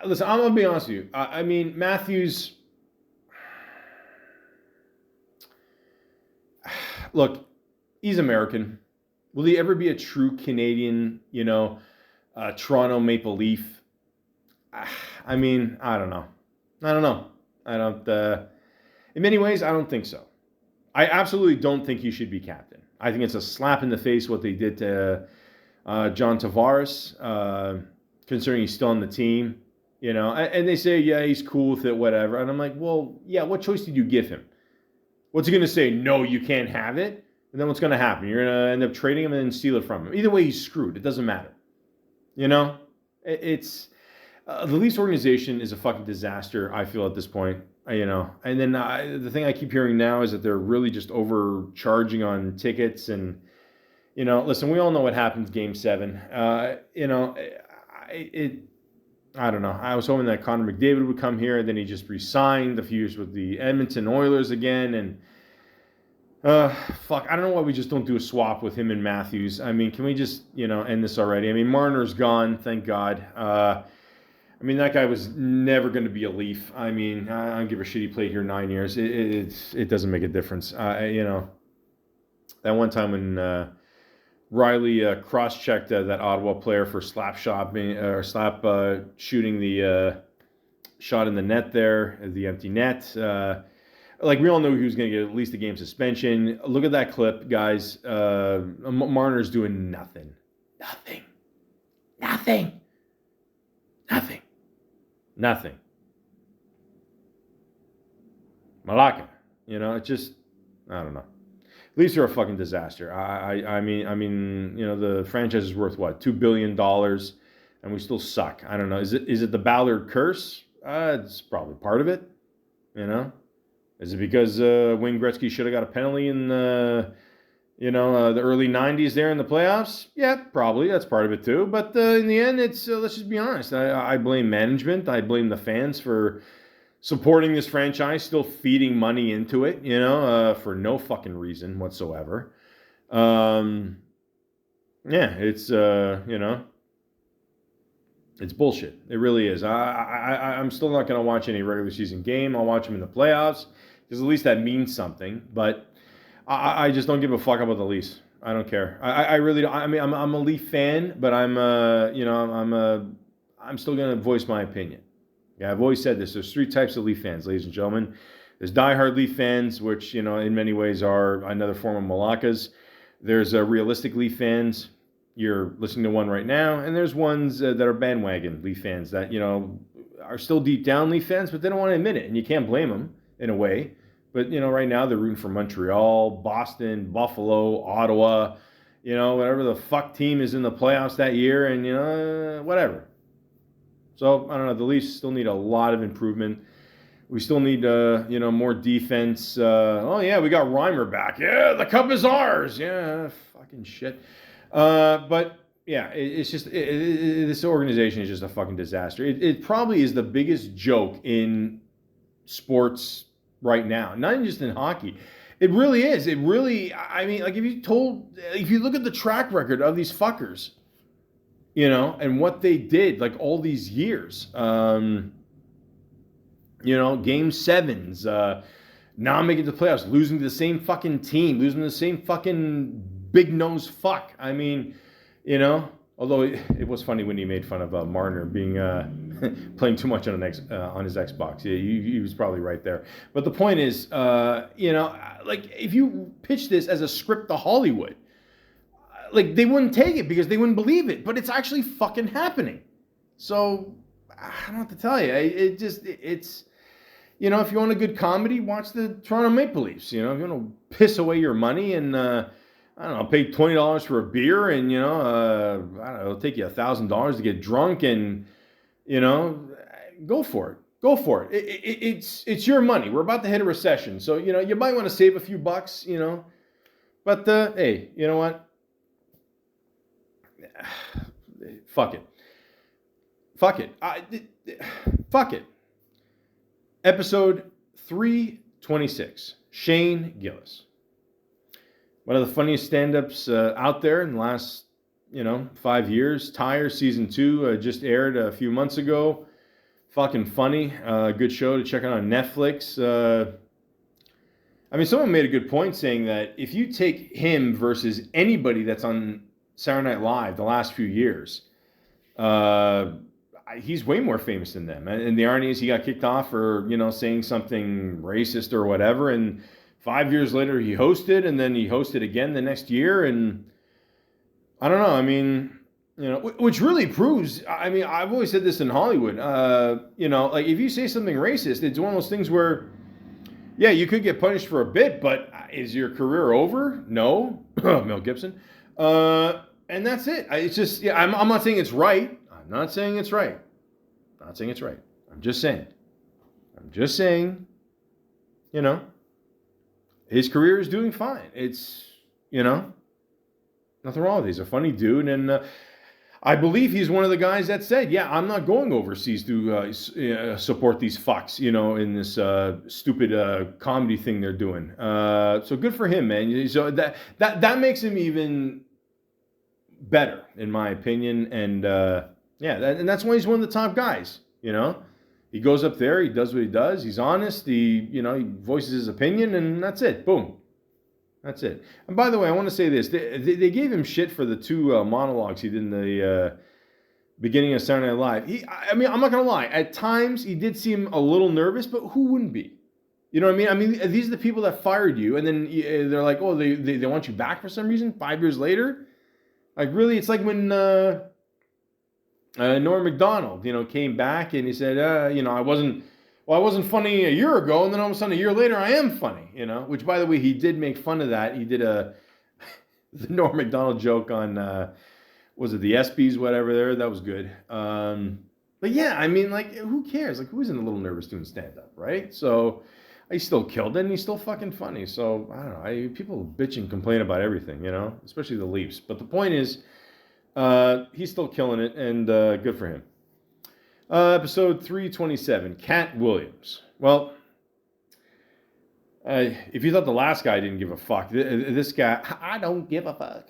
listen, I'm going to be honest with you. I mean, Matthews, look, he's American. Will he ever be a true Canadian, Toronto Maple Leaf? I mean, I don't know. In many ways, I don't think so. I absolutely don't think he should be captain. I think it's a slap in the face what they did to John Tavares, considering he's still on the team, and they say, yeah, he's cool with it, whatever. And I'm like, well, yeah, what choice did you give him? What's he going to say? No, you can't have it. And then what's going to happen? You're going to end up trading him and then steal it from him. Either way, he's screwed. It doesn't matter. It's the Leafs organization is a fucking disaster, I feel, at this point. And then the thing I keep hearing now is that they're really just overcharging on tickets. And listen, we all know what happens Game 7. I don't know. I was hoping that Connor McDavid would come here, and then he just re-signed a few years with the Edmonton Oilers again. And fuck, I don't know why we just don't do a swap with him and Matthews. I mean, can we just end this already? I mean, Marner's gone, thank God. I mean, that guy was never going to be a Leaf. I mean, I don't give a shit. He played here 9 years. It doesn't make a difference. That one time when Riley cross-checked that Ottawa player for slap shooting the shot in the net there, the empty net. Like, we all knew he was going to get at least a game suspension. Look at that clip, guys. Marner's doing nothing. Malaka. It just, I don't know. Leafs are a fucking disaster. I mean, the franchise is worth what, $2 billion, and we still suck. I don't know. Is it the Ballard curse? It's probably part of it. You know, is it because Wayne Gretzky should have got a penalty in the early '90s there in the playoffs? Yeah, probably. That's part of it too. But in the end, it's let's just be honest. I blame management. I blame the fans for supporting this franchise, still feeding money into it, for no fucking reason whatsoever. Yeah, it's bullshit. It really is. I'm still not going to watch any regular season game. I'll watch them in the playoffs because at least that means something. But I just don't give a fuck about the Leafs. I don't care. I really don't. I mean, I'm a Leaf fan, but I'm still going to voice my opinion. Yeah, I've always said this. There's three types of Leaf fans, ladies and gentlemen. There's diehard Leaf fans, which, in many ways are another form of Malakas. There's realistic Leaf fans. You're listening to one right now. And there's ones that are bandwagon Leaf fans that, are still deep down Leaf fans, but they don't want to admit it. And you can't blame them in a way. But, right now they're rooting for Montreal, Boston, Buffalo, Ottawa, whatever the fuck team is in the playoffs that year and, whatever. So, I don't know, the Leafs still need a lot of improvement. We still need, more defense. We got Reimer back. Yeah, the cup is ours. Yeah, fucking shit. But, yeah, it's just, this organization is just a fucking disaster. It probably is the biggest joke in sports right now, not even just in hockey. It really is. It really, I mean, like, if you look at the track record of these fuckers, and what they did, like, all these years. Game sevens, now making the playoffs, losing to the same fucking team, losing to the same fucking big nose fuck. I mean, although it was funny when he made fun of Marner being playing too much on his Xbox. Yeah, he was probably right there. But the point is, like, if you pitch this as a script to Hollywood, like, they wouldn't take it because they wouldn't believe it, but it's actually fucking happening. So I don't know what to tell you. It's if you want a good comedy, watch the Toronto Maple Leafs. If you want to piss away your money and I don't know, pay $20 for a beer and I don't know, it'll take you $1,000 to get drunk and go for it. Go for it. It's your money. We're about to hit a recession, so you might want to save a few bucks. But hey, you know what? Fuck it. Fuck it. Episode 326. Shane Gillis. One of the funniest stand-ups out there in the last, 5 years. Tire Season 2 just aired a few months ago. Fucking funny. Good show to check out on Netflix. Someone made a good point saying that if you take him versus anybody that's on Saturday Night Live the last few years, he's way more famous than them. And the irony is he got kicked off for, saying something racist or whatever. And 5 years later he hosted, and then he hosted again the next year. And I don't know. Which really proves, I've always said this in Hollywood, like, if you say something racist, it's one of those things where, yeah, you could get punished for a bit, but is your career over? No. Mel Gibson. And that's it. It's just, yeah, I'm not saying it's right. I'm not saying it's right. I'm just saying, his career is doing fine. It's, nothing wrong with it. He's a funny dude. And I believe he's one of the guys that said, yeah, I'm not going overseas to support these fucks, in this stupid comedy thing they're doing. So good for him, man. So that makes him even better, in my opinion. And and that's why he's one of the top guys. He goes up there, he does what he does, he's honest, he voices his opinion, and that's it. Boom. That's it. And by the way, I want to say this. They gave him shit for the two monologues he did in the beginning of Saturday Night Live. I'm not going to lie. At times, he did seem a little nervous, but who wouldn't be? You know what I mean? These are the people that fired you, and then they're like, oh, they want you back for some reason 5 years later? Like, really? It's like when Norm Macdonald, came back and he said, I wasn't well, I wasn't funny a year ago, and then all of a sudden a year later I am funny, you know. Which, by the way, he did make fun of that. He did the Norm Macdonald joke on was it the ESPYs, whatever. There, that was good. But yeah, I mean, like, who cares? Like, who's in a little nervous doing stand up, right? So he still killed it, and he's still fucking funny. So I don't know. People bitch and complain about everything, you know, especially the Leafs. But the point is, he's still killing it, and good for him. Episode 327, Cat Williams. Well, if you thought the last guy didn't give a fuck, this guy, I don't give a fuck.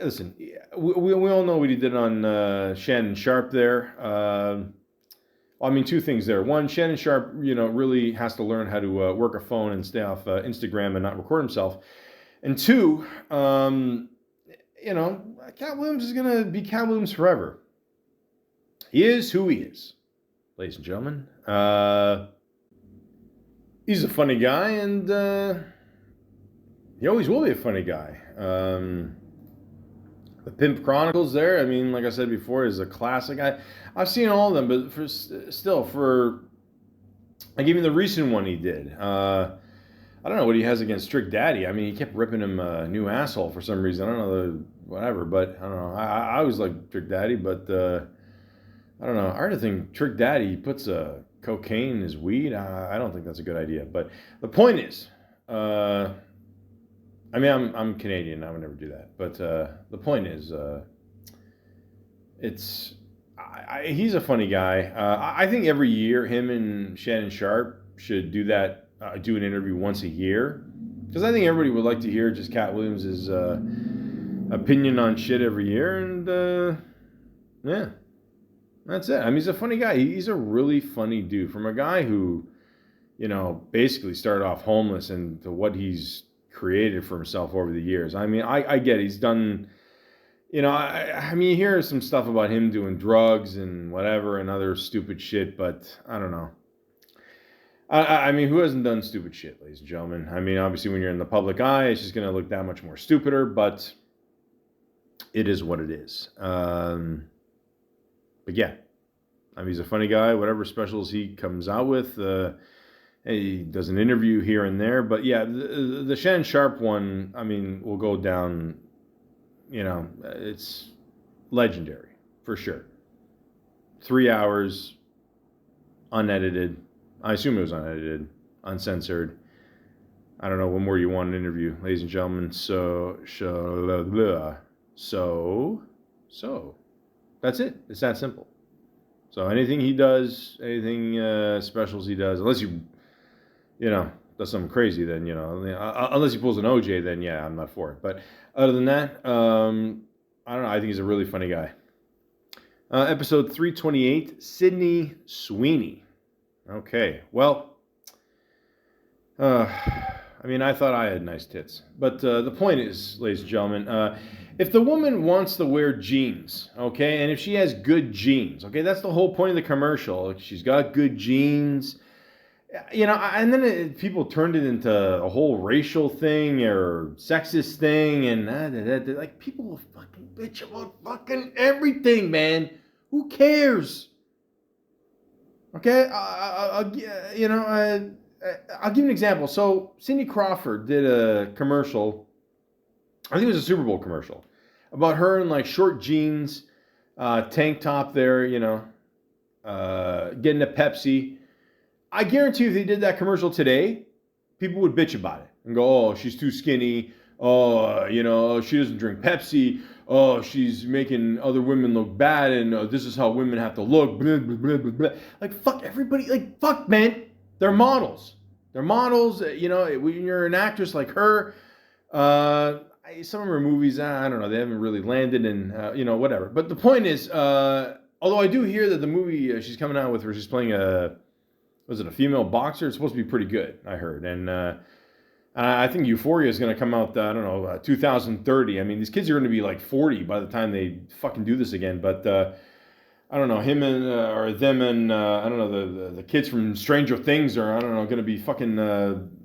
Listen, we all know what he did on Shannon Sharp there. I mean, two things there. One, Shannon Sharp, you know, really has to learn how to work a phone and stay off Instagram and not record himself. And two, you know, Cat Williams is going to be Cat Williams forever. He is who he is, ladies and gentlemen. He's a funny guy, and he always will be a funny guy. The Pimp Chronicles there, I mean, like I said before, is a classic. I've seen all of them, but like even the recent one he did. I don't know what he has against Trick Daddy. I mean, he kept ripping him a new asshole for some reason. I don't know, whatever, but I don't know. I always like Trick Daddy, but I don't know. I heard a thing, Trick Daddy puts cocaine in his weed. I don't think that's a good idea. But the point is, I mean, I'm Canadian. I would never do that. But the point is, he's a funny guy. I think every year him and Shannon Sharp should do an interview once a year. Because I think everybody would like to hear just Cat Williams' opinion on shit every year. And yeah. That's it. I mean, he's a funny guy. He's a really funny dude. From a guy who, you know, basically started off homeless and to what he's created for himself over the years. I mean, I get it. He's done, you know, I mean, you hear some stuff about him doing drugs and whatever and other stupid shit, but I don't know. I mean, who hasn't done stupid shit, ladies and gentlemen? I mean, obviously, when you're in the public eye, it's just going to look that much more stupider, but it is what it is. But yeah, I mean, he's a funny guy. Whatever specials he comes out with, he does an interview here and there. But yeah, the Shannon Sharp one, I mean, will go down, you know, it's legendary, for sure. 3 hours, unedited. I assume it was unedited, uncensored. I don't know, what more you want in an interview, ladies and gentlemen. So, that's it. It's that simple. So anything he does, anything specials he does, unless you know, does something crazy, then, you know, unless he pulls an OJ, then yeah, I'm not for it. But other than that, I don't know. I think he's a really funny guy. Episode 328, Sydney Sweeney. Okay, well, I mean, I thought I had nice tits. But the point is, ladies and gentlemen, if the woman wants to wear jeans, okay, and if she has good jeans, okay, that's the whole point of the commercial. She's got good jeans, you know, and then people turned it into a whole racial thing or sexist thing, and like, people will fucking bitch about fucking everything, man. Who cares? Okay, you know, I'll give you an example. So Cindy Crawford did a commercial, I think it was a Super Bowl commercial, about her in like short jeans, tank top there, you know, getting a Pepsi. I guarantee you if they did that commercial today, people would bitch about it and go, oh, she's too skinny. Oh, you know, she doesn't drink Pepsi. Oh, she's making other women look bad, and this is how women have to look. Blah, blah, blah, blah, blah. Like, fuck everybody. Like, fuck, man. They're models. They're models. You know, when you're an actress like her, some of her movies, I don't know, they haven't really landed, and you know, whatever. But the point is, although I do hear that the movie she's coming out with, where she's playing a female boxer, it's supposed to be pretty good, I heard. And I think Euphoria is going to come out, 2030. I mean, these kids are going to be like 40 by the time they fucking do this again. But I don't know, him and or them and I don't know, the kids from Stranger Things are, I don't know, going to be fucking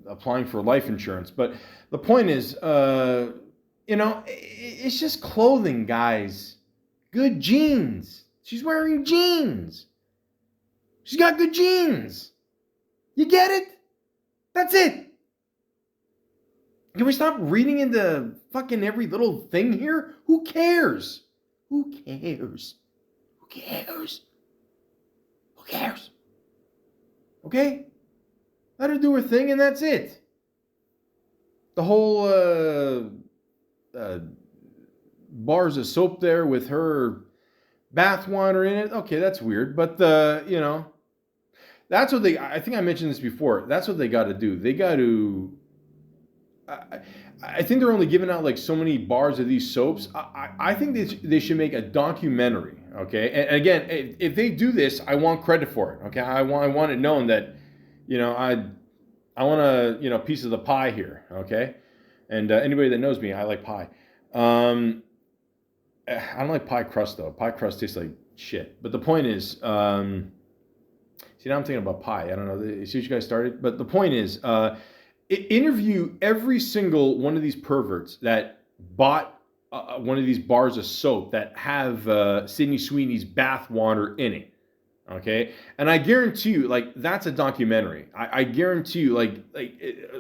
applying for life insurance. But the point is, you know, it's just clothing, guys. Good jeans. She's wearing jeans. She's got good genes. You get it? That's it. Can we stop reading into fucking every little thing here? Who cares? Who cares? Who cares? Who cares? Okay? Let her do her thing and that's it. The whole bars of soap there with her bath water in it. Okay, that's weird. But, that's what I think I mentioned this before. That's what they got to do. They got to, I think they're only giving out like so many bars of these soaps. I think they should make a documentary. Okay. And again, if they do this, I want credit for it. Okay. I want it known that, I want a, piece of the pie here. Okay. And anybody that knows me, I like pie. I don't like pie crust though. Pie crust tastes like shit. But the point is, see, now I'm thinking about pie. I don't know. See what you guys started? But the point is, interview every single one of these perverts that bought one of these bars of soap that have Sydney Sweeney's bath water in it. Okay, and I guarantee you, like, that's a documentary. I guarantee you, like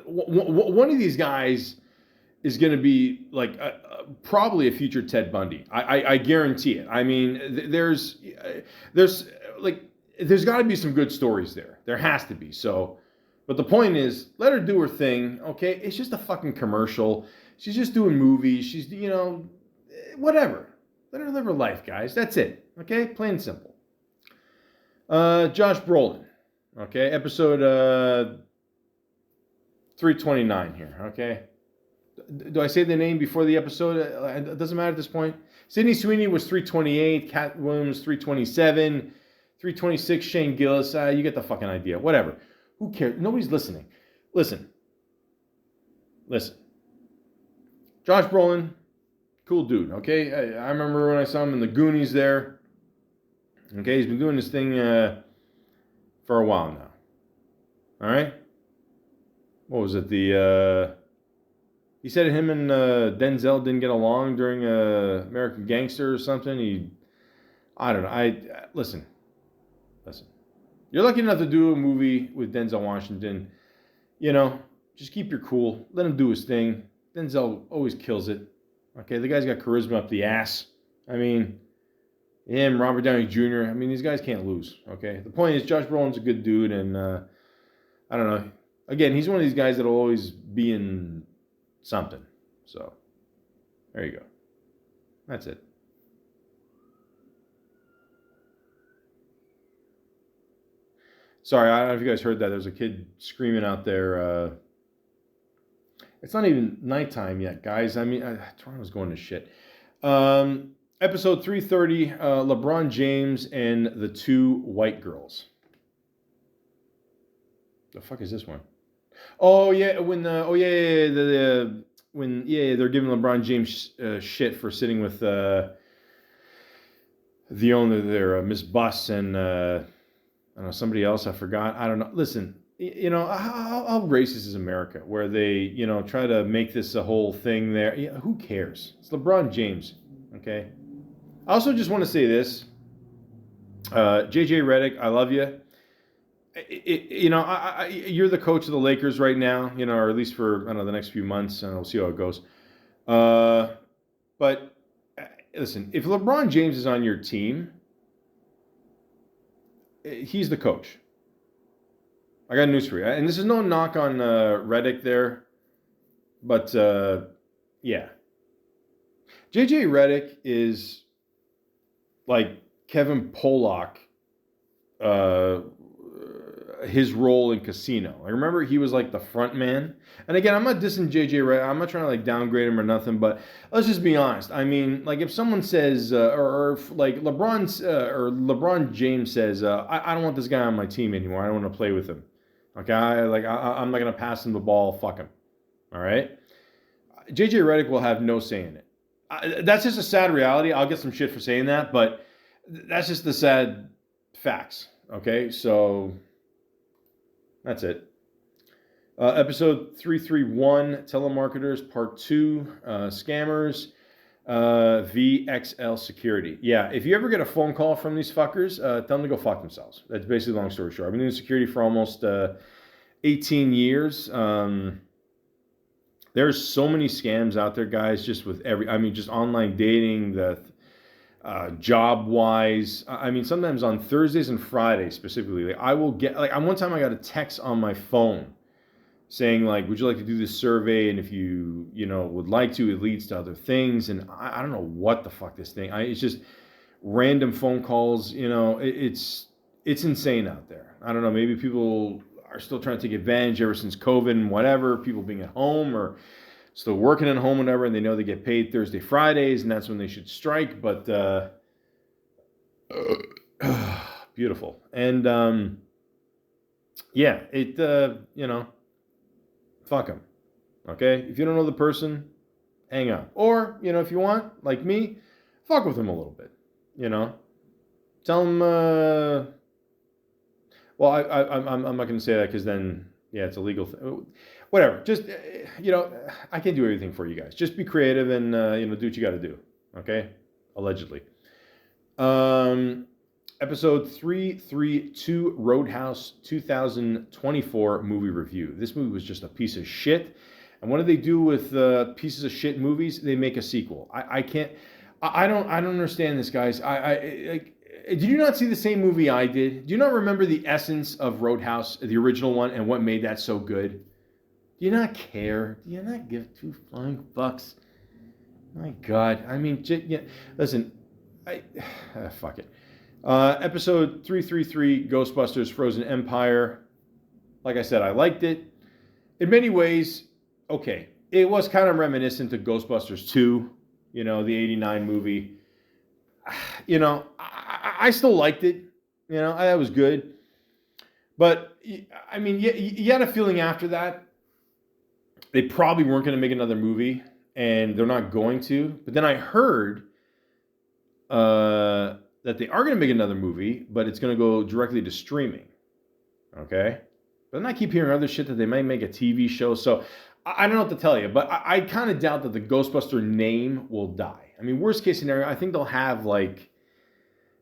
one of these guys is going to be like probably a future Ted Bundy. I guarantee it. I mean, there's got to be some good stories there. There has to be. So, but the point is, let her do her thing. Okay, it's just a fucking commercial. She's just doing movies. She's whatever. Let her live her life, guys. That's it. Okay, plain and simple. Josh Brolin. Okay, episode 329 here. Okay. Do I say the name before the episode? It doesn't matter at this point. Sydney Sweeney was 328. Cat Williams 327. 326. Shane Gillis. You get the fucking idea. Whatever. Who cares? Nobody's listening. Listen. Josh Brolin, cool dude. Okay, I remember when I saw him in the Goonies there. Okay, he's been doing this thing for a while now. All right. What was it? He said him and Denzel didn't get along during American Gangster or something. I don't know. Listen. You're lucky enough to do a movie with Denzel Washington. Just keep your cool. Let him do his thing. Denzel always kills it. Okay, the guy's got charisma up the ass. I mean, him, Robert Downey Jr. I mean, these guys can't lose. Okay, the point is, Josh Brolin's a good dude, and I don't know. Again, he's one of these guys that'll always be in something. So, there you go. That's it. Sorry, I don't know if you guys heard that. There's a kid screaming out there. It's not even nighttime yet, guys. I mean, Toronto's going to shit. Episode 330, LeBron James and the two white girls. The fuck is this one? Oh yeah, when they're giving LeBron James shit for sitting with the owner there, Miss Buss, and I don't know, somebody else. I forgot. I don't know. Listen, how racist is America, where they try to make this a whole thing there? Who cares? It's LeBron James. Okay. I also just want to say this, JJ Redick, I love you. You're the coach of the Lakers right now, or at least for, I don't know, the next few months, and we'll see how it goes. But listen, if LeBron James is on your team, he's the coach. I got news for you. And this is no knock on Redick there, but yeah. JJ Redick is like Kevin Pollak, his role in Casino. I remember he was like the front man. And again, I'm not dissing JJ Redick. I'm not trying to like downgrade him or nothing, but let's just be honest. I mean, like if someone says, or if like LeBron James says, I don't want this guy on my team anymore. I don't want to play with him. Okay, I'm not gonna pass him the ball. Fuck him. All right. JJ Redick will have no say in it. That's just a sad reality. I'll get some shit for saying that, but that's just the sad facts. Okay, so that's it. Episode 331, Telemarketers, Part 2, Scammers. VXL Security. Yeah, if you ever get a phone call from these fuckers, tell them to go fuck themselves. That's basically the long story short. I've been doing security for almost 18 years. There's so many scams out there, guys, just with just online dating, the job wise. I mean, sometimes on Thursdays and Fridays specifically, like, I will get, like, one time I got a text on my phone saying, like, would you like to do this survey? And if you would like to, it leads to other things. And I don't know what the fuck this thing, it's just random phone calls. It's insane out there. I don't know, maybe people are still trying to take advantage ever since COVID and whatever, people being at home or still working at home, whatever, and they know they get paid Thursday, Fridays, and that's when they should strike. But beautiful. And yeah, fuck them. Okay? If you don't know the person, hang up. Or, if you want, like me, fuck with them a little bit. Tell them, well, I'm not going to say that because then, yeah, it's a legal thing. Whatever. Just, I can't do everything for you guys. Just be creative and, do what you got to do. Okay? Allegedly. Episode 332, Roadhouse 2024 movie review. This movie was just a piece of shit. And what do they do with pieces of shit movies? They make a sequel. I don't understand this, guys. Did you not see the same movie I did? Do you not remember the essence of Roadhouse, the original one, and what made that so good? Do you not care? Do you not give two flying fucks? My God. I mean, listen, fuck it. Episode 333, Ghostbusters Frozen Empire. Like I said, I liked it. In many ways, okay, it was kind of reminiscent to Ghostbusters 2, the 89 movie. I still liked it. That was good. But, I mean, you had a feeling after that, they probably weren't going to make another movie, and they're not going to. But then I heard that they are going to make another movie, but it's going to go directly to streaming. Okay? But then I keep hearing other shit that they might make a TV show. So I don't know what to tell you, but I kind of doubt that the Ghostbuster name will die. I mean, worst case scenario, I think they'll have, like,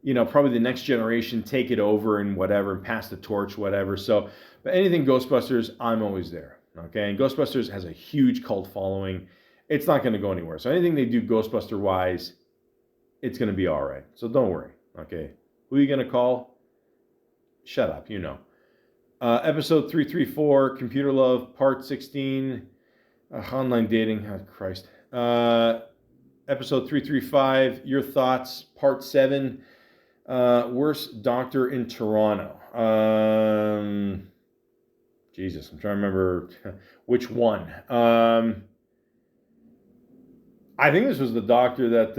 probably the next generation take it over and whatever, and pass the torch, whatever. So, but anything Ghostbusters, I'm always there. Okay? And Ghostbusters has a huge cult following. It's not going to go anywhere. So anything they do Ghostbuster-wise, it's going to be all right. So don't worry. Okay? Who are you going to call? Shut up. Episode 334, Computer Love, Part 16, Online Dating. Oh, Christ. Episode 335, Your Thoughts, Part 7, Worst Doctor in Toronto. Jesus, I'm trying to remember which one. I think this was the doctor that,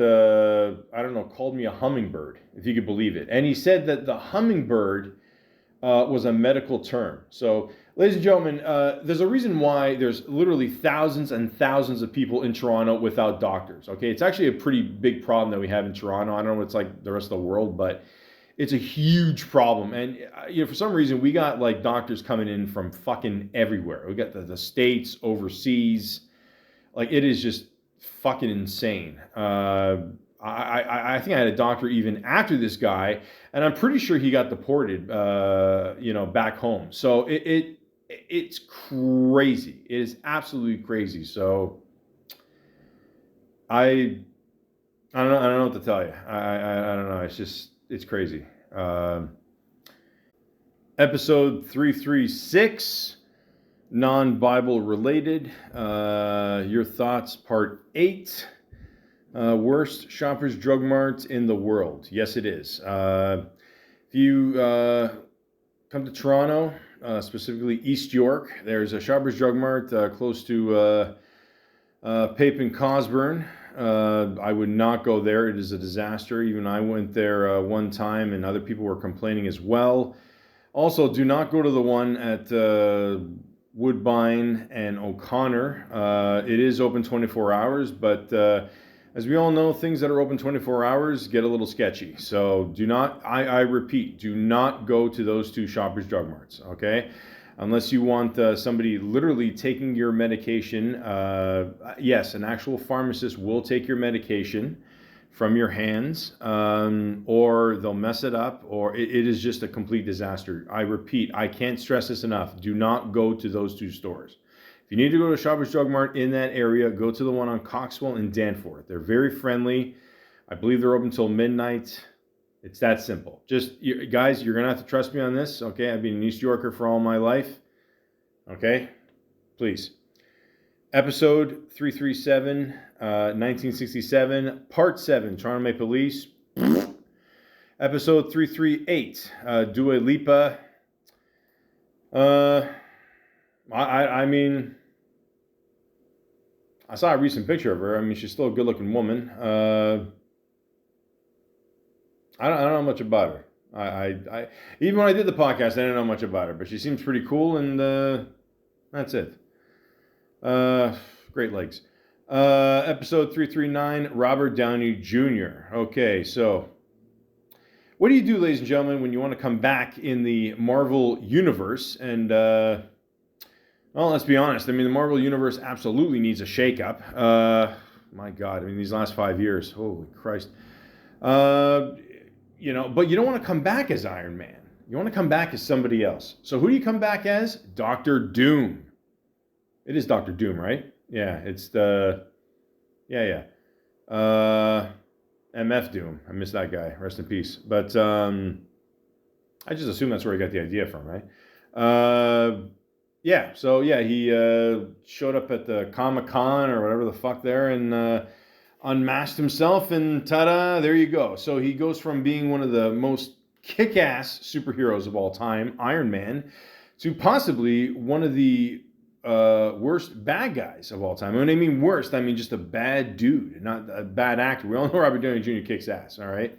called me a hummingbird, if you could believe it. And he said that the hummingbird was a medical term. So, ladies and gentlemen, there's a reason why there's literally thousands and thousands of people in Toronto without doctors. Okay, it's actually a pretty big problem that we have in Toronto. I don't know what it's like the rest of the world, but it's a huge problem. And for some reason, we got like doctors coming in from fucking everywhere. We got the States, overseas. Like, it is just fucking insane. I think I had a doctor even after this guy, and I'm pretty sure he got deported, back home. So it's crazy. It is absolutely crazy. So I don't know what to tell you. I don't know. It's crazy. Episode 336, non-Bible related. Your Thoughts, Part 8. Worst Shoppers Drug Mart in the world. Yes, it is. If you come to Toronto, specifically East York, there's a Shoppers Drug Mart close to Pape and Cosburn. I would not go there. It is a disaster. Even I went there one time, and other people were complaining as well. Also, do not go to the one at Woodbine and O'Connor. It is open 24 hours, but as we all know, things that are open 24 hours get a little sketchy. So do not, I repeat, do not go to those two Shoppers Drug Marts, okay? unless you want somebody literally taking your medication. Yes, an actual pharmacist will take your medication from your hands, or they'll mess it up, or it is just a complete disaster. I repeat, I can't stress this enough. Do not go to those two stores. If you need to go to Shoppers Drug Mart in that area, go to the one on Coxwell and Danforth. They're very friendly. I believe they're open until midnight. It's that simple. Just, guys, you're going to have to trust me on this, okay? I've been an East Yorker for all my life, okay? Please. Episode 337, 1967, Part 7, Toronto Maple Leafs. Episode 338, Dua Lipa. I mean, I saw a recent picture of her. I mean, she's still a good-looking woman. I don't know much about her. I even when I did the podcast, I didn't know much about her, but she seems pretty cool, and that's it. Great legs. Episode 339, Robert Downey Jr. Okay, so what do you do, ladies and gentlemen, when you want to come back in the Marvel Universe? And, well, let's be honest. I mean, the Marvel Universe absolutely needs a shakeup. My God, I mean, these last 5 years, holy Christ. But you don't want to come back as Iron Man. You want to come back as somebody else. So who do you come back as? Doctor Doom. It is Doctor Doom, right? Yeah, it's the... Yeah. MF Doom. I miss that guy. Rest in peace. But I just assume that's where he got the idea from, right? He showed up at the Comic-Con or whatever the fuck there and unmasked himself, and ta-da, there you go. So he goes from being one of the most kick-ass superheroes of all time, Iron Man, to possibly one of the worst bad guys of all time. When I mean worst, I mean just a bad dude, not a bad actor. We all know Robert Downey Jr. kicks ass, all right?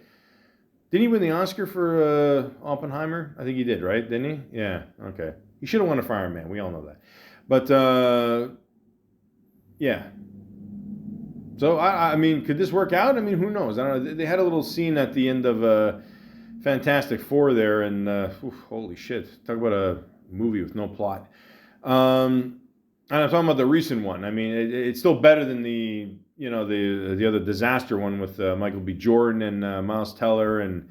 Didn't he win the Oscar for Oppenheimer? I think he did, right? Didn't he? Yeah, okay. He should have won it for Iron Man. We all know that. But, yeah. So, I mean, could this work out? I mean, who knows? I don't know. They had a little scene at the end of Fantastic Four there, and holy shit. Talk about a movie with no plot. And I'm talking about the recent one. I mean, it's still better than the other disaster one with Michael B. Jordan and Miles Teller and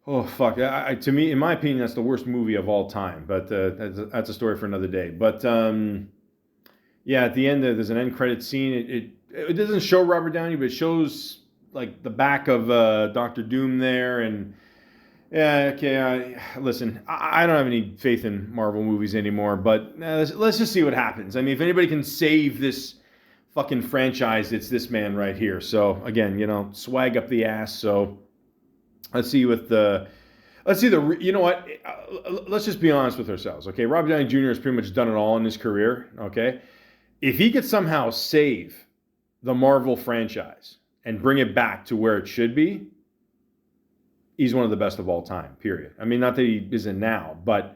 oh fuck. To me, in my opinion, that's the worst movie of all time. But that's a story for another day. But at the end there's an end credit scene. It doesn't show Robert Downey, but it shows like the back of Doctor Doom there and. Yeah, okay, listen, I don't have any faith in Marvel movies anymore, but let's just see what happens. I mean, if anybody can save this fucking franchise, it's this man right here. So, again, swag up the ass. So, let's see you know what? Let's just be honest with ourselves, okay? Robert Downey Jr. has pretty much done it all in his career, okay? If he could somehow save the Marvel franchise and bring it back to where it should be, he's one of the best of all time, period. I mean, not that he isn't now, but,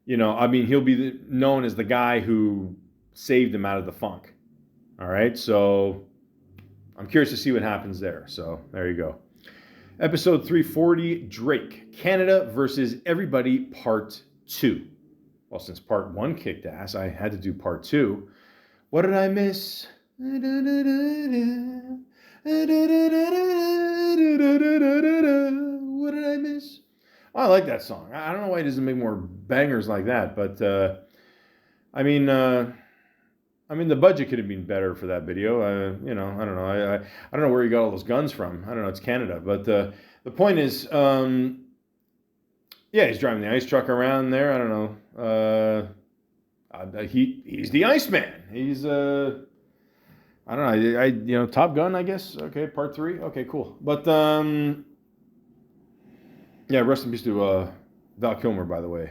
he'll be known as the guy who saved him out of the funk. All right? So I'm curious to see what happens there. So there you go. Episode 340, Drake, Canada versus Everybody, Part 2. Well, since Part 1 kicked ass, I had to do Part 2. What did I miss? What did I miss? Oh, I like that song. I don't know why he doesn't make more bangers like that, but I mean, the budget could have been better for that video. I don't know. I don't know where he got all those guns from. I don't know. It's Canada, but the point is, he's driving the ice truck around there. I don't know. He's the Iceman. He's I don't know. Top Gun, I guess. Okay, Part 3. Okay, cool. But rest in peace to Val Kilmer, by the way.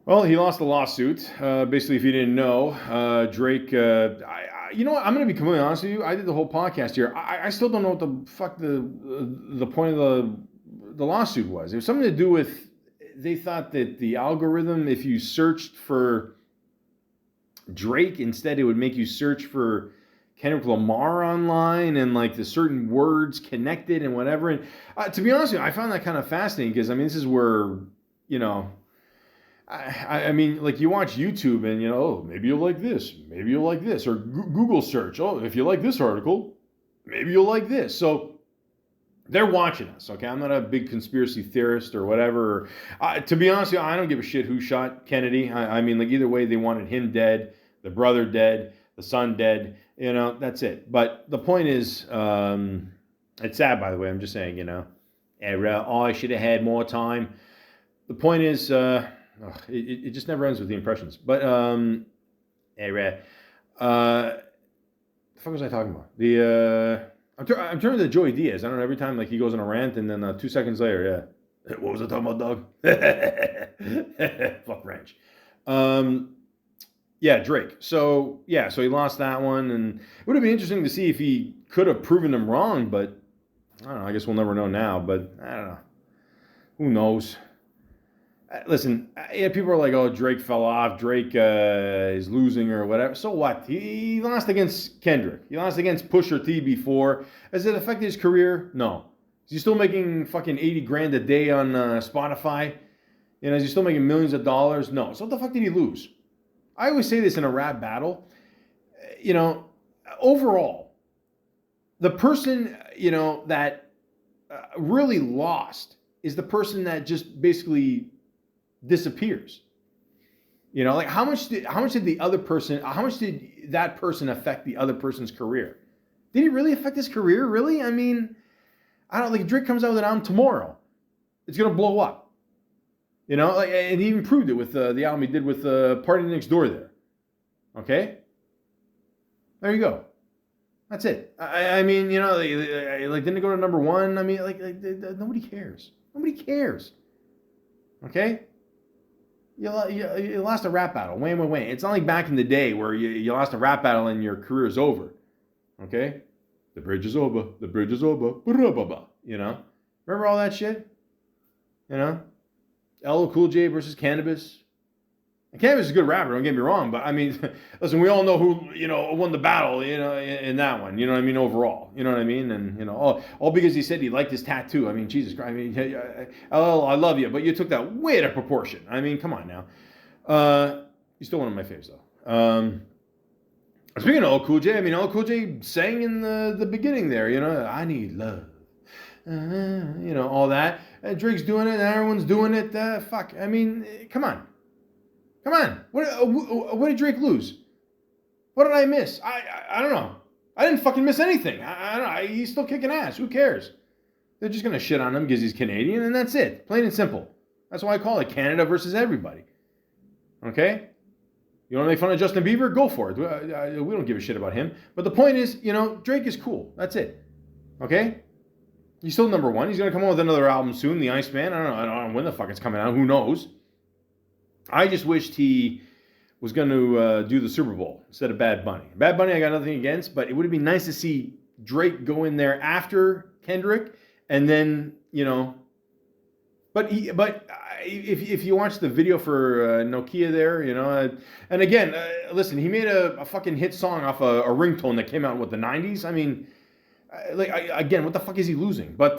Well, he lost the lawsuit. Basically, if you didn't know, Drake. You know what? I'm going to be completely honest with you. I did the whole podcast here. I still don't know what the fuck the point of the lawsuit was. It was something to do with they thought that the algorithm, if you searched for Drake, instead it would make you search for Kendrick Lamar online and like the certain words connected and whatever. And to be honest with you, I found that kind of fascinating because I mean, this is where, I mean, like you watch YouTube and, oh, maybe you'll like this, maybe you'll like this, or Google search, oh, if you like this article, maybe you'll like this. So they're watching us, okay? I'm not a big conspiracy theorist or whatever. To be honest with you, I don't give a shit who shot Kennedy. I mean, like either way, they wanted him dead, the brother dead, the son dead. That's it. But the point is, it's sad, by the way. I'm just saying, I should have had more time. The point is, it just never ends with the impressions. But the fuck was I talking about? I'm turning to Joey Diaz. I don't know, every time like he goes on a rant and then 2 seconds later, yeah. What was I talking about, dog? Fuck ranch. Yeah, Drake. So he lost that one, and it would have been interesting to see if he could have proven them wrong, but I don't know. I guess we'll never know now, but I don't know. Who knows? Listen, people are like, oh, Drake fell off. Drake is losing or whatever. So what? He lost against Kendrick. He lost against Pusha T before. Has it affected his career? No. Is he still making fucking 80 grand a day on Spotify? Is he still making millions of dollars? No. So what the fuck did he lose? I always say this in a rap battle. Overall, the person, that really lost is the person that just basically disappears. Like how much did that person affect the other person's career? Did he really affect his career? Really? I mean, I don't, like, Drake comes out with an album tomorrow, it's gonna blow up. And he even proved it with the album he did with Party Next Door there. Okay? There you go. That's it. I mean, like didn't it go to number one? I mean, like nobody cares. Nobody cares. Okay? You lost a rap battle. Wait. It's not like back in the day where you lost a rap battle and your career is over. Okay? The bridge is over. The bridge is over. Remember all that shit? LL Cool J versus Cannabis. And Cannabis is a good rapper, don't get me wrong, but I mean, listen, we all know who, won the battle, in that one, overall, and, all because he said he liked his tattoo. I mean, Jesus Christ, I mean, LL, I love you, but you took that way out of proportion. I mean, come on now. He's still one of my faves, though. Speaking of LL Cool J, I mean, LL Cool J sang in the beginning there, I need love. All that. And Drake's doing it, and everyone's doing it. Fuck. I mean, come on. What did Drake lose? What did I miss? I don't know. I didn't fucking miss anything. I don't know. He's still kicking ass. Who cares? They're just going to shit on him because he's Canadian, and that's it. Plain and simple. That's why I call it Canada versus everybody. Okay? You want to make fun of Justin Bieber? Go for it. We don't give a shit about him. But the point is, Drake is cool. That's it. Okay? He's still number one. He's going to come out with another album soon, The Iceman. I don't know when the fuck it's coming out. Who knows? I just wished he was going to do the Super Bowl instead of Bad Bunny. Bad Bunny I got nothing against, but it would have been nice to see Drake go in there after Kendrick, and then, But if you watch the video for Nokia there, and again, listen, he made a fucking hit song off a ringtone that came out in, the 90s? I mean, again, what the fuck is he losing? But,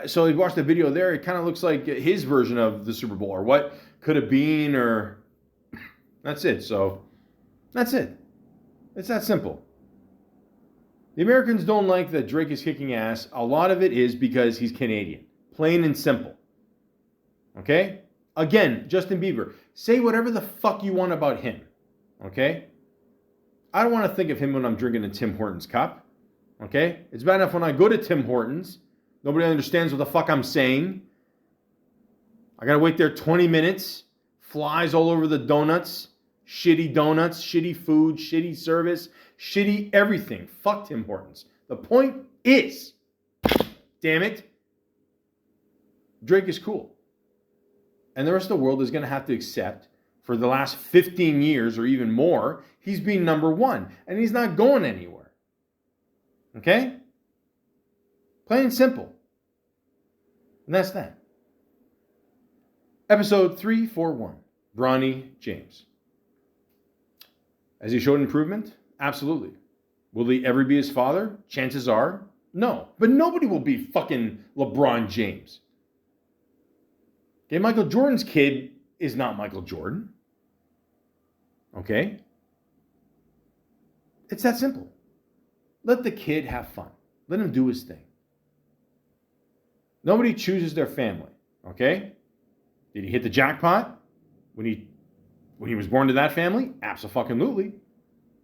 so you watch the video there, it kind of looks like his version of the Super Bowl, or what could have been, or that's it. So that's it. It's that simple. The Americans don't like that Drake is kicking ass. A lot of it is because he's Canadian. Plain and simple. Okay? Again, Justin Bieber, say whatever the fuck you want about him. Okay? I don't want to think of him when I'm drinking a Tim Hortons cup. Okay? It's bad enough when I go to Tim Hortons. Nobody understands what the fuck I'm saying. I gotta wait there 20 minutes. Flies all over the donuts. Shitty food, shitty service, shitty everything. Fuck Tim Hortons. The point is, damn it, Drake is cool. And the rest of the world is going to have to accept, for the last 15 years or even more, he's been number one. And he's not going anywhere. Okay? Plain and simple. And that's that. Episode 341. Bronny James. Has he showed improvement? Absolutely. Will he ever be his father? Chances are, no. But nobody will be fucking LeBron James. Okay, Michael Jordan's kid is not Michael Jordan. Okay? It's that simple. Let the kid have fun. Let him do his thing. Nobody chooses their family. Okay? Did he hit the jackpot when he was born to that family? Absolutely.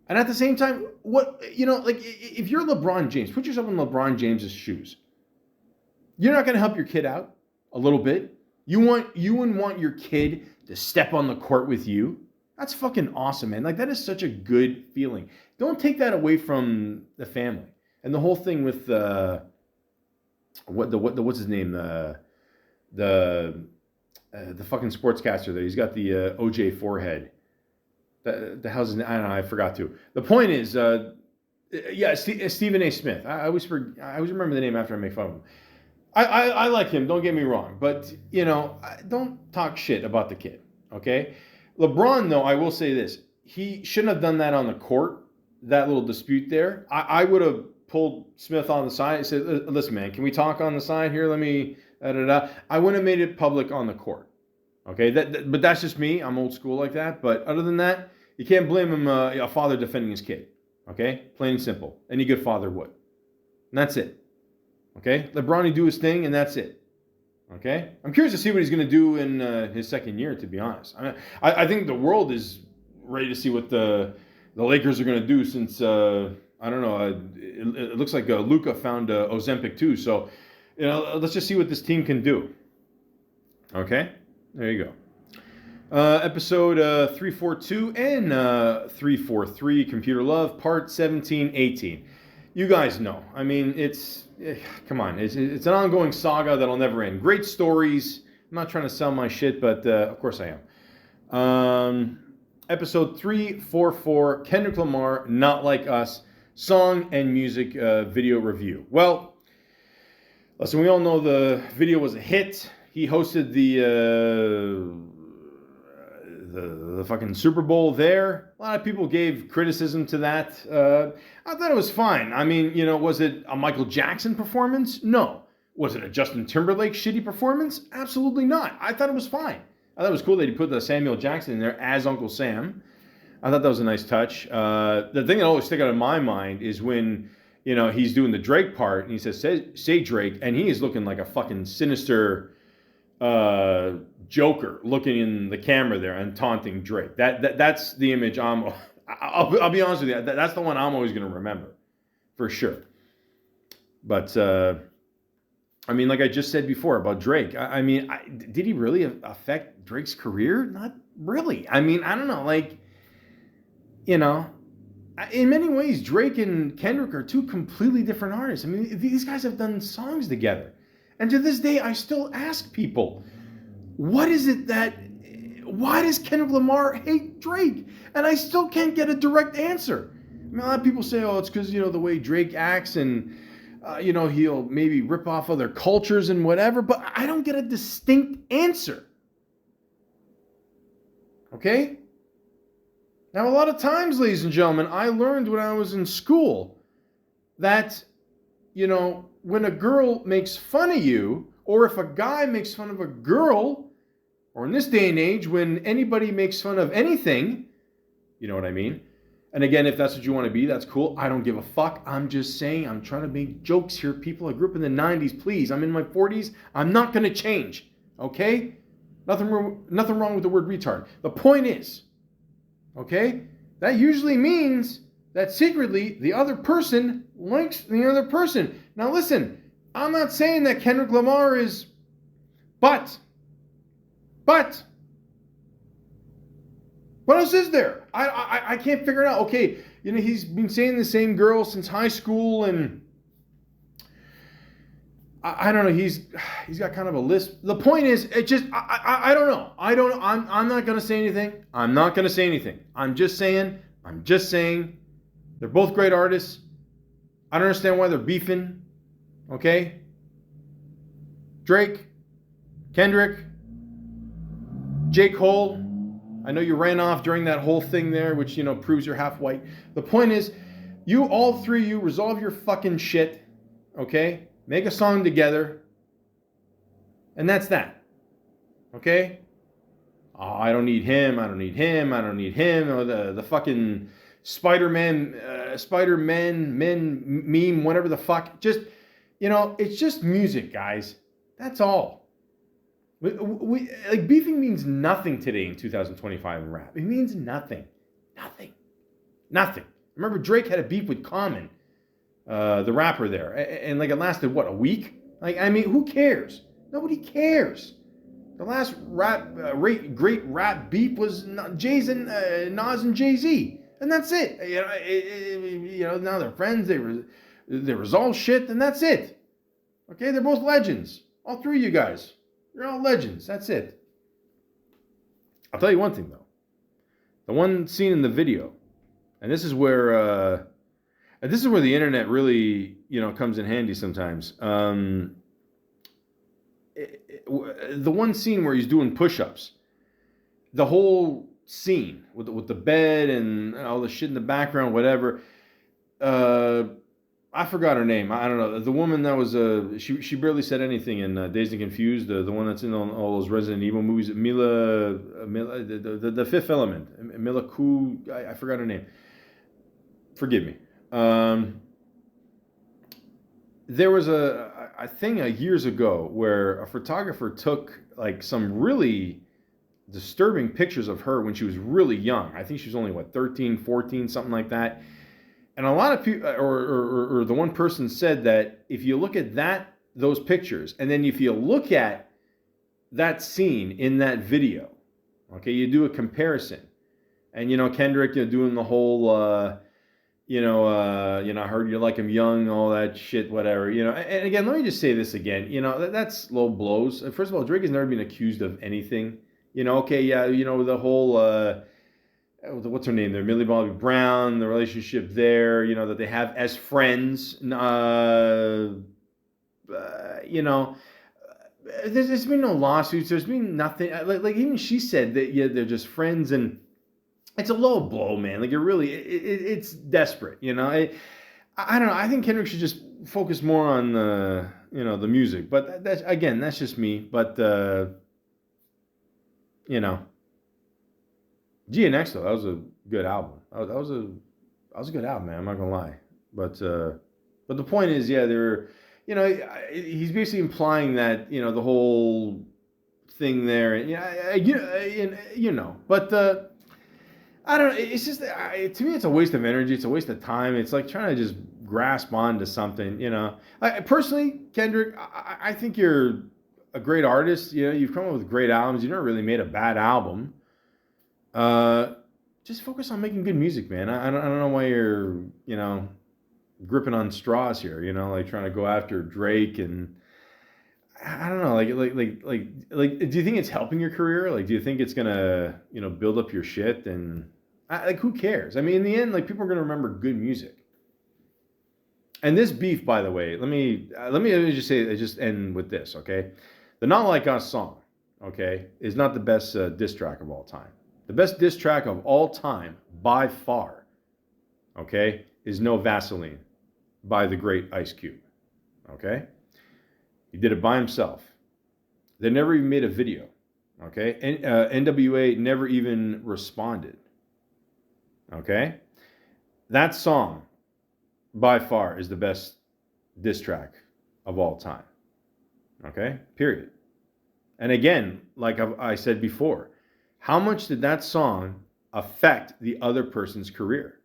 And at the same time, if you're LeBron James, put yourself in LeBron James's shoes. You're not going to help your kid out a little bit. You wouldn't want your kid to step on the court with you. That's fucking awesome, man. Like, that is such a good feeling. Don't take that away from the family. And the whole thing with what's his name? The fucking sportscaster there. He's got the OJ forehead. The hell's his name? I don't know. I forgot to. The point is, Stephen A. Smith. I always remember the name after I make fun of him. I like him. Don't get me wrong, but don't talk shit about the kid. Okay, LeBron though, I will say this: he shouldn't have done that on the court. That little dispute there. I would have pulled Smith on the side and said, "Listen, man, can we talk on the side here? Let me." I wouldn't have made it public on the court. Okay, but that's just me. I'm old school like that. But other than that, you can't blame him. A father defending his kid. Okay, plain and simple. Any good father would. And that's it. Okay, let Bronny do his thing, and that's it. Okay, I'm curious to see what he's going to do in his second year. To be honest, I think the world is ready to see what the Lakers are going to do since I don't know. It looks like Luka found Ozempic too. So let's just see what this team can do. Okay, there you go. Episode 342 and 343, Computer Love, part 1718. You guys know. I mean, come on. It's an ongoing saga that'll never end. Great stories. I'm not trying to sell my shit, but of course I am. Episode 344, Kendrick Lamar, Not Like Us, song and music video review. Well, listen, we all know the video was a hit. He hosted the fucking Super Bowl there. A lot of people gave criticism to that. I thought it was fine. I mean, was it a Michael Jackson performance? No. Was it a Justin Timberlake shitty performance? Absolutely not. I thought it was fine. I thought it was cool that he put the Samuel Jackson in there as Uncle Sam. I thought that was a nice touch. The thing that always stick out in my mind is when, he's doing the Drake part and he says, say Drake, and he is looking like a fucking sinister Joker looking in the camera there and taunting Drake. That's the image I'll be honest with you. That's the one I'm always going to remember, for sure. But I mean, like I just said before about Drake. I mean, did he really affect Drake's career? Not really. I mean, I don't know. Like, in many ways, Drake and Kendrick are two completely different artists. I mean, these guys have done songs together. And to this day, I still ask people, why does Kendrick Lamar hate Drake? And I still can't get a direct answer. I mean, a lot of people say, it's because, the way Drake acts and, he'll maybe rip off other cultures and whatever, but I don't get a distinct answer. Okay? Now, a lot of times, ladies and gentlemen, I learned when I was in school that, when a girl makes fun of you, or if a guy makes fun of a girl, or in this day and age, when anybody makes fun of anything, you know what I mean? And again, if that's what you want to be, that's cool. I don't give a fuck. I'm just saying, I'm trying to make jokes here, people. I grew up in the 90s, please. I'm in my 40s. I'm not going to change, okay? Nothing wrong with the word retard. The point is, okay, that usually means that secretly the other person likes the other person. Now listen, I'm not saying that Kendrick Lamar is, but, what else is there? I can't figure it out. Okay, he's been saying the same girl since high school, and I don't know. He's got kind of a list. The point is, it just I don't know. I'm not gonna say anything. I'm not gonna say anything. I'm just saying. They're both great artists. I don't understand why they're beefing. Okay. Drake, Kendrick, J. Cole. I know you ran off during that whole thing there, which, proves you're half white. The point is, all three of you, resolve your fucking shit, okay? Make a song together, and that's that. Okay? Oh, I don't need him. I don't need him. I don't need him. Or the fucking Spider-Man men meme, whatever the fuck. Just, it's just music, guys. That's all. Like beefing means nothing today in 2025 in rap. It means nothing. Nothing. Remember Drake had a beef with Common, the rapper there, and like it lasted what, a week? Like, I mean, who cares? Nobody cares. The last great rap beef was Nas and Jay-Z, and that's it. Now they're friends. They resolve shit, and that's it. Okay, they're both legends. All three of you guys, you're all legends. That's it. I'll tell you one thing though. The one scene in the video, and this is where the internet really comes in handy sometimes. The one scene where he's doing push-ups, the whole scene with the bed and all the shit in the background, whatever. I forgot her name. I don't know. The woman that was she barely said anything in Dazed and Confused. The one that's in all those Resident Evil movies. Mila the Fifth Element. Mila Ku. I forgot her name. Forgive me. There was a thing years ago where a photographer took like some really disturbing pictures of her when she was really young. I think she was only 13, 14, something like that. And a lot of people, or the one person said that if you look at those pictures, and then if you look at that scene in that video, okay, you do a comparison, and Kendrick doing the whole, I heard you like him young, all that shit, whatever, And again, let me just say this again, that's low blows. First of all, Drake has never been accused of anything, Okay, yeah, the whole. What's her name there? Millie Bobby Brown, the relationship there, that they have as friends. There's been no lawsuits. There's been nothing. Like even she said that they're just friends, and it's a low blow, man. Like it's desperate. I don't know. I think Kendrick should just focus more on the music. But that's just me. But GNX though, that was a good album. That was a good album, man. I'm not gonna lie. But the point is, yeah, he's basically implying that the whole thing there, But I don't know. It's just to me, it's a waste of energy. It's a waste of time. It's like trying to just grasp onto something. Personally, Kendrick, I think you're a great artist. You've come up with great albums. You've never really made a bad album. Just focus on making good music, man. I don't know why you're, gripping on straws here, like trying to go after Drake, and I don't know, like, do you think it's helping your career? Like, do you think it's gonna, build up your shit? And who cares? I mean, in the end, like, people are gonna remember good music. And this beef, by the way, let me just say, just end with this, okay? The Not Like Us song, okay, is not the best diss track of all time. The best diss track of all time, by far, okay, is No Vaseline by the great Ice Cube, okay? He did it by himself. They never even made a video, okay? NWA never even responded, okay? That song, by far, is the best diss track of all time, okay? Period. And again, like I said before, how much did that song affect the other person's career?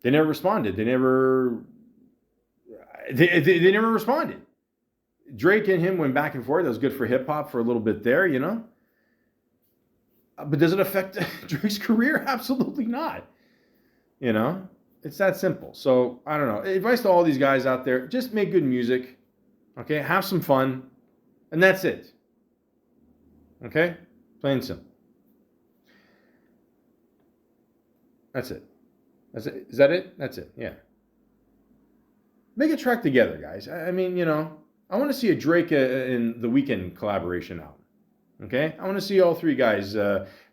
They never responded. They never responded. Drake and him went back and forth. That was good for hip hop for a little bit there, But does it affect Drake's career? Absolutely not. It's that simple. So I don't know. Advice to all these guys out there: just make good music, okay? Have some fun, and that's it. Okay, plain and simple. That's it. Is that it? That's it. Yeah. Make a track together, guys. I mean, I want to see a Drake and The Weeknd collaboration album. Okay? I want to see all three guys,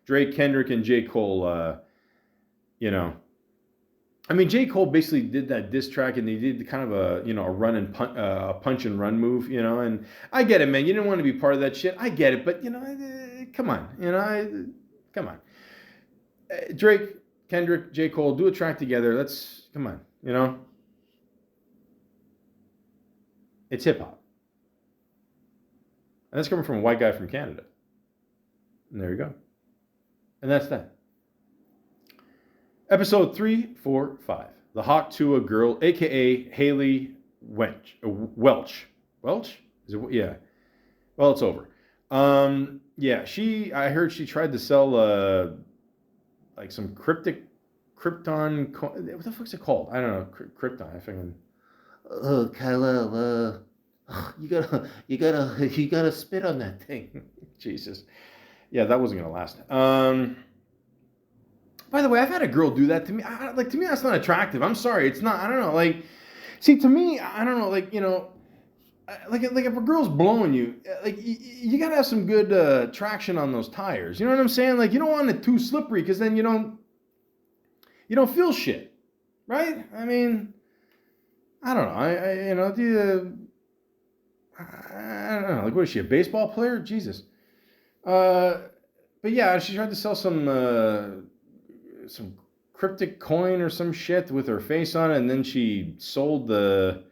Drake, Kendrick, and J. Cole, I mean, J. Cole basically did that diss track, and they did kind of a run and punch and run move, and I get it, man. You didn't want to be part of that shit. I get it, but come on, come on. Drake, Kendrick, J. Cole, do a track together. Come on, It's hip hop, and that's coming from a white guy from Canada. And there you go, and that's that. Episode 345. The Hawk Tuah Girl, a.k.a. Haley Welch. Welch? Is it? Yeah. Well, it's over. Yeah, I heard she tried to sell, like some Krypton, what the fuck's it called? I don't know. Krypton, I think. Oh, Kyla, you gotta spit on that thing. Jesus. Yeah, that wasn't gonna last. By the way, I've had a girl do that to me. To me, that's not attractive. I'm sorry, it's not. I don't know. See, to me, I don't know. Like if a girl's blowing you, you gotta have some good traction on those tires. You know what I'm saying? Like, you don't want it too slippery, because then you don't feel shit, right? I mean, I don't know. I don't know. Like, what is she, a baseball player? Jesus. But yeah, she tried to sell some cryptic coin or some shit with her face on it, and then she sold the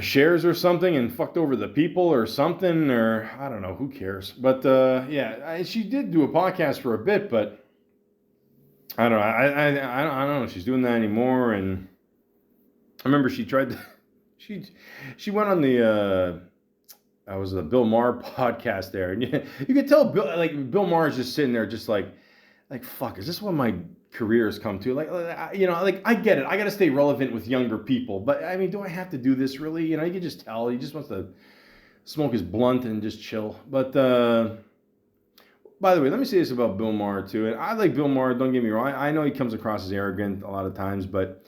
shares or something and fucked over the people or something, or I don't know, who cares. But yeah, she did do a podcast for a bit, but I don't know. I don't know if she's doing that anymore. And I remember she tried to, she went on the was the Bill Maher podcast there, and you could tell Bill Maher is just sitting there just like, fuck, is this what my career has come to? I get it. I got to stay relevant with younger people, but I mean, do I have to do this really? You can just tell he just wants to smoke his blunt and just chill. But by the way, let me say this about Bill Maher too. And I like Bill Maher. Don't get me wrong. I know he comes across as arrogant a lot of times, but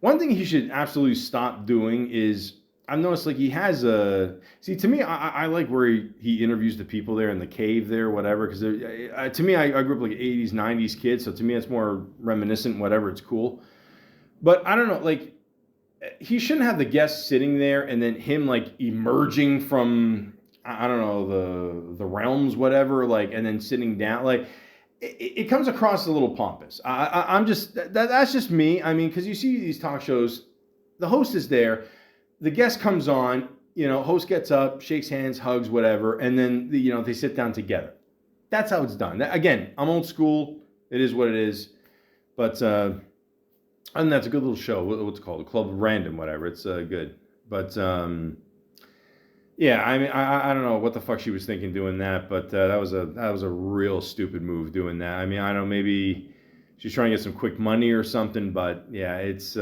one thing he should absolutely stop doing is, I've noticed, he has to me, I like where he interviews the people there in the cave there, whatever, because to me, I grew up like 80s, 90s kid, so to me, it's more reminiscent, whatever, it's cool. But I don't know, he shouldn't have the guests sitting there and then him, emerging from, I don't know, the realms, whatever, and then sitting down, it comes across a little pompous. I'm just, that's just me. I mean, because you see these talk shows, the host is there, the guest comes on, host gets up, shakes hands, hugs, whatever, and then they sit down together. That's how it's done. Again, I'm old school. It is what it is. But and that's a good little show. What's it called? Club Random, whatever. It's good. But yeah, I mean, I don't know what the fuck she was thinking doing that, but that was a real stupid move doing that. I mean, I don't know, maybe she's trying to get some quick money or something, but yeah, it's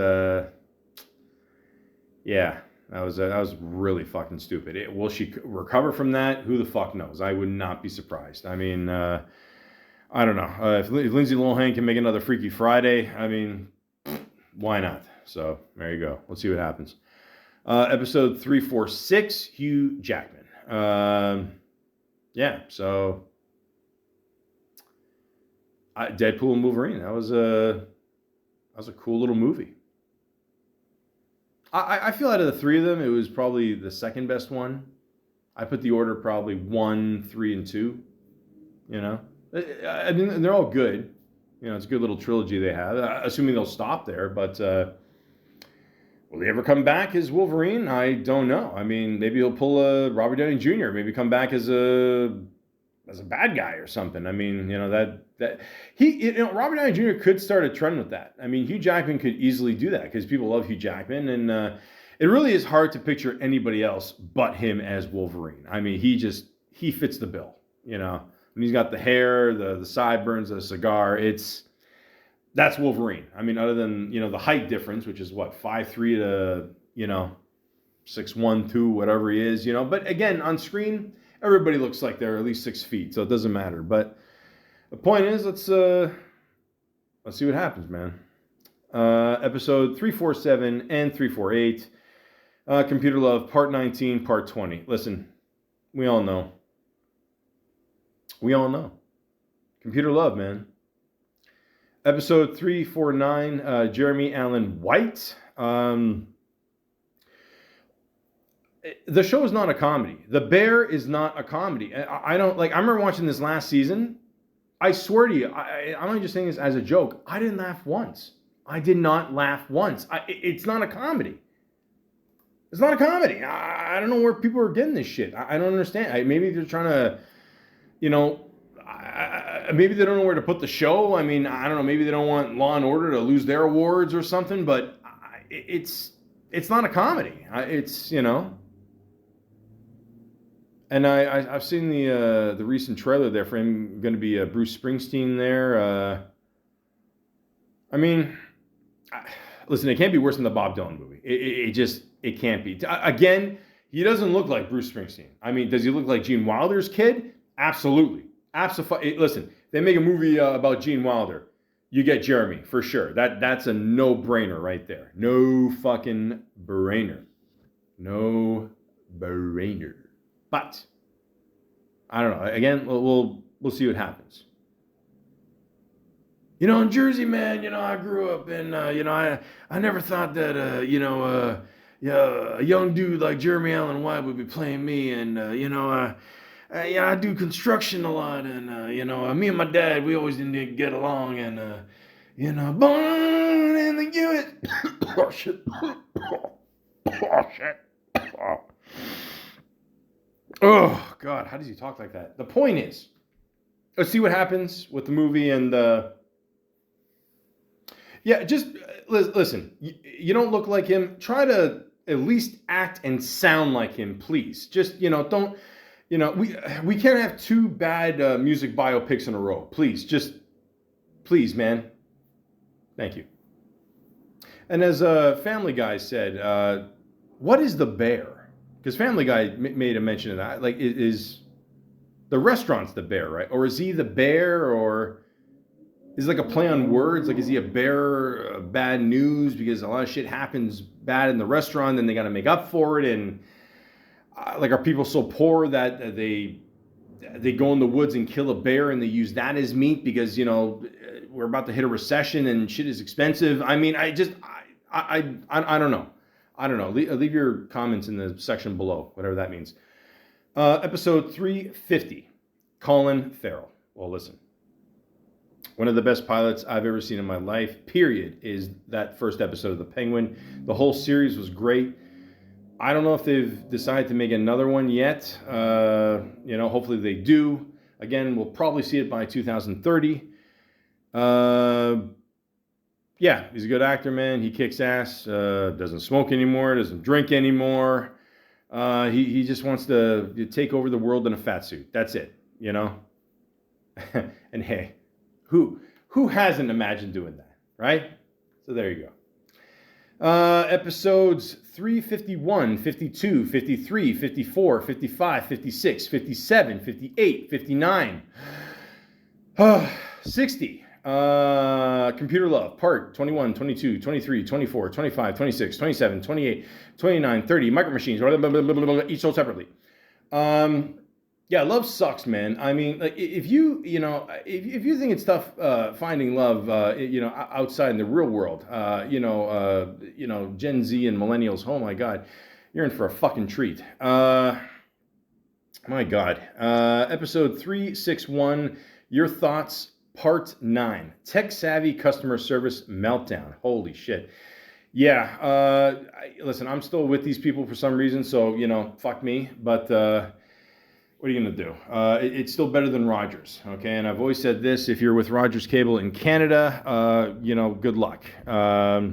yeah. That was really fucking stupid. Will she recover from that? Who the fuck knows? I would not be surprised. I mean, I don't know. If Lindsay Lohan can make another Freaky Friday, I mean, why not? So there you go. Let's see what happens. Episode 346, Hugh Jackman. Yeah, so Deadpool and Wolverine. That was a cool little movie. I feel out of the three of them, it was probably the second best one. I put the order probably 1, 3, and 2. I mean, they're all good. It's a good little trilogy they have. Assuming they'll stop there, but will he ever come back as Wolverine? I don't know. I mean, maybe he'll pull a Robert Downey Jr. Maybe come back as a bad guy or something. I mean, Robert Downey Jr. could start a trend with that. I mean, Hugh Jackman could easily do that because people love Hugh Jackman, and it really is hard to picture anybody else but him as Wolverine. I mean, he fits the bill. And he's got the hair, the sideburns, the cigar. That's Wolverine. I mean, other than the height difference, which is what 5'3" to 6'1", 2", whatever he is. But again, on screen, everybody looks like they're at least 6 feet, so it doesn't matter. But the point is, let's see what happens, man. Episode 347 and 348, Computer Love, Part 19, Part 20. Listen, we all know. Computer Love, man. Episode 349, Jeremy Allen White. The show is not a comedy. The Bear is not a comedy. I don't like. I remember watching this last season. I swear to you, I'm not just saying this as a joke. I didn't laugh once. I did not laugh once. It's not a comedy. It's not a comedy. I don't know where people are getting this shit. I don't understand. Maybe they're trying to, maybe they don't know where to put the show. I mean, I don't know. Maybe they don't want Law and Order to lose their awards or something. But it's not a comedy. And I've seen the recent trailer there for him going to be Bruce Springsteen there. Listen, it can't be worse than the Bob Dylan movie. It can't be. Again, he doesn't look like Bruce Springsteen. I mean, does he look like Gene Wilder's kid? Absolutely. Listen, they make a movie about Gene Wilder. You get Jeremy, for sure. That's a no-brainer right there. No fucking brainer. No brainer. But I don't know. Again, we'll see what happens. In Jersey, man, I grew up in, I never thought that, a young dude like Jeremy Allen White would be playing me. And, I do construction a lot. And, me and my dad, we always didn't get along. And, born in the U.S. Oh, shit. Oh, shit. Oh, God, how does he talk like that? The point is, let's see what happens with the movie. And, just listen, you don't look like him. Try to at least act and sound like him, please. Just, don't, we can't have two bad music biopics in a row. Please, man. Thank you. And as Family Guy said, what is the Bear? Because Family Guy made a mention of that. Like, is the restaurant's the Bear, right? Or is he the Bear? Or is it like a play on words? Like, is he a bear of bad news? Because a lot of shit happens bad in the restaurant, and they got to make up for it. And are people so poor that they go in the woods and kill a bear and they use that as meat because, we're about to hit a recession and shit is expensive? I mean, I don't know. I don't know. Leave your comments in the section below, whatever that means. Episode 350, Colin Farrell. Well, listen. One of the best pilots I've ever seen in my life, period, is that first episode of The Penguin. The whole series was great. I don't know if they've decided to make another one yet. Hopefully they do. Again, we'll probably see it by 2030. Yeah, he's a good actor, man. He kicks ass. Doesn't smoke anymore. Doesn't drink anymore. He just wants to take over the world in a fat suit. That's it, And hey, who hasn't imagined doing that, right? So there you go. Episodes 351, 52, 53, 54, 55, 56, 57, 58, 59, 60. Computer Love, Part 21, 22, 23, 24, 25, 26, 27, 28, 29, 30, Micro Machines, blah, blah, blah, blah, blah, blah, each sold separately. Love sucks, man. I mean, like, if you think it's tough finding love, outside in the real world, Gen Z and millennials, oh my God, you're in for a fucking treat. My God. Episode 361, Your Thoughts, Part 9, Tech Savvy Customer Service Meltdown. Holy shit. Yeah, listen, I'm still with these people for some reason, so, fuck me. But what are you going to do? It's still better than Rogers, okay? And I've always said this, if you're with Rogers Cable in Canada, good luck. I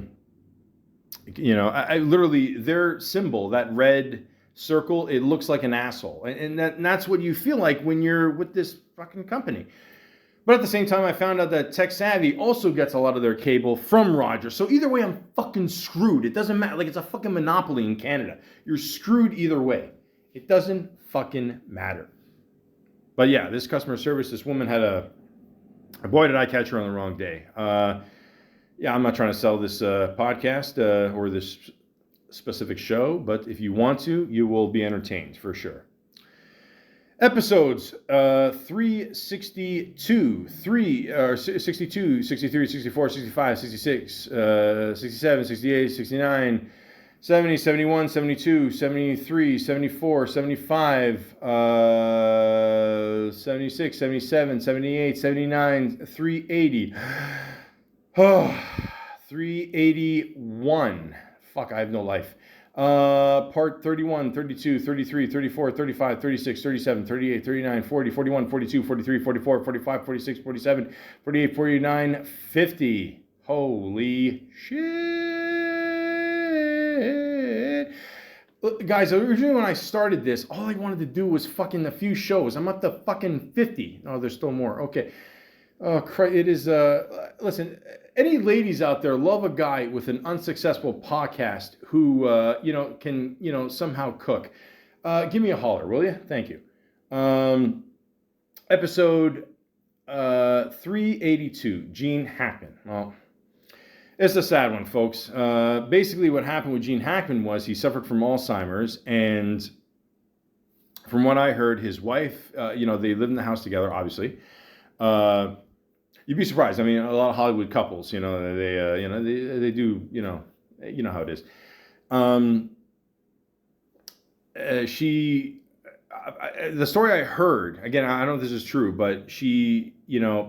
literally, their symbol, that red circle, it looks like an asshole. And that's what you feel like when you're with this fucking company. But at the same time, I found out that Tech Savvy also gets a lot of their cable from Rogers. So either way, I'm fucking screwed. It doesn't matter. Like, it's a fucking monopoly in Canada. You're screwed either way. It doesn't fucking matter. But yeah, this customer service, this woman had boy, did I catch her on the wrong day. I'm not trying to sell this podcast or this specific show, but if you want to, you will be entertained for sure. Episodes 362, 62, 63, 64, 65, 66, 67, 68, 69, 70, 71, 72, 73, 74, 75, 76, 77, 78, 79, 380. Oh, 381. Fuck, I have no life. Part 31, 32, 33, 34, 35, 36, 37, 38, 39, 40, 41, 42, 43, 44, 45, 46, 47, 48, 49, 50. Holy shit. Look, guys, originally when I started this, all I wanted to do was fucking a few shows. I'm up to fucking 50. Oh, there's still more. Okay. Oh, Christ, it is. Listen, any ladies out there love a guy with an unsuccessful podcast who, can, somehow cook. Give me a holler, will you? Thank you. Episode 382, Gene Hackman. Well, it's a sad one, folks. Basically, what happened with Gene Hackman was he suffered from Alzheimer's, and from what I heard, his wife, they lived in the house together, obviously. You'd be surprised. I mean, a lot of Hollywood couples, they do, how it is. The story I heard, again, I don't know if this is true, but she,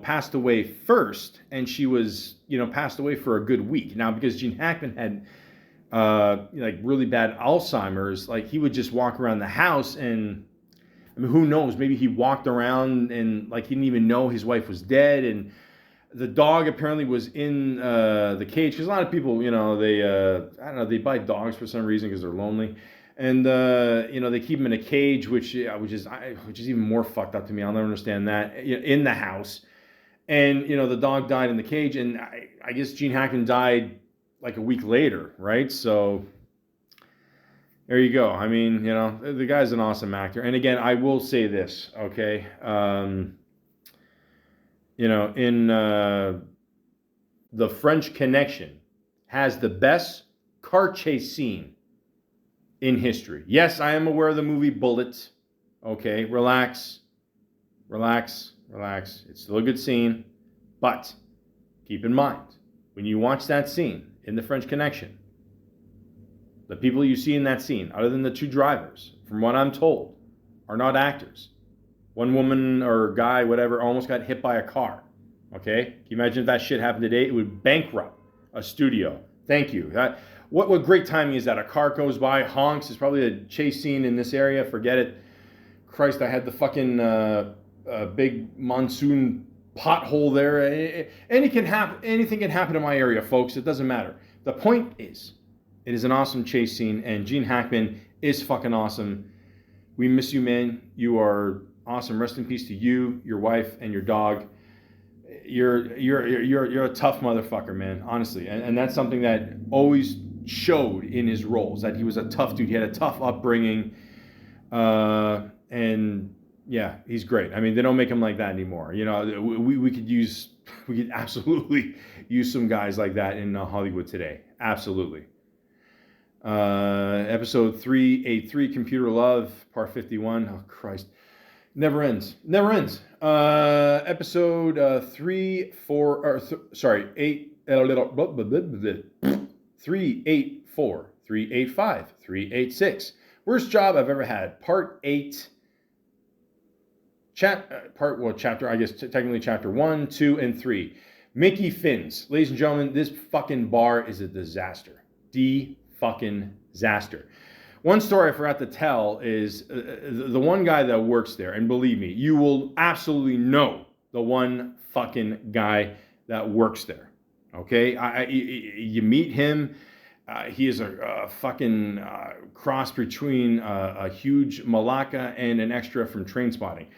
passed away first, and she was, passed away for a good week. Now, because Gene Hackman had, really bad Alzheimer's, he would just walk around the house and, I mean, who knows? Maybe he walked around and he didn't even know his wife was dead, and the dog apparently was in the cage. Because a lot of people, they buy dogs for some reason because they're lonely, and they keep them in a cage, which is even more fucked up to me. I'll never understand that, in the house, and the dog died in the cage, and I guess Gene Hackman died a week later, right? So. There you go. I mean, the guy's an awesome actor. And again, I will say this, okay? In The French Connection has the best car chase scene in history. Yes, I am aware of the movie Bullet. Okay, relax. It's still a good scene. But keep in mind, when you watch that scene in The French Connection, the people you see in that scene, other than the two drivers, from what I'm told, are not actors. One woman or guy, whatever, almost got hit by a car. Okay? Can you imagine if that shit happened today? It would bankrupt a studio. Thank you. What great timing is that? A car goes by, honks. It's probably a chase scene in this area. Forget it. Christ, I had the fucking big monsoon pothole there. Anything can happen in my area, folks. It doesn't matter. The point is, it is an awesome chase scene, and Gene Hackman is fucking awesome. We miss you, man. You are awesome. Rest in peace to you, your wife, and your dog. You're a tough motherfucker, man. Honestly, and that's something that always showed in his roles, that he was a tough dude. He had a tough upbringing, and yeah, he's great. I mean, they don't make him like that anymore. We could absolutely use some guys like that in Hollywood today. Absolutely. Episode 383, Computer Love, part 51. Oh, Christ. Never ends. Episode 8, 384, 385, 386. Worst job I've ever had. Part 8. Chapter, I guess, technically chapter 1, 2, and 3. Mickey Finn's. Ladies and gentlemen, this fucking bar is a disaster. Fucking disaster. One story I forgot to tell is the one guy that works there, and believe me, you will absolutely know the one fucking guy that works there. Okay, you meet him. He is a fucking cross between a huge Malaka and an extra from Trainspotting.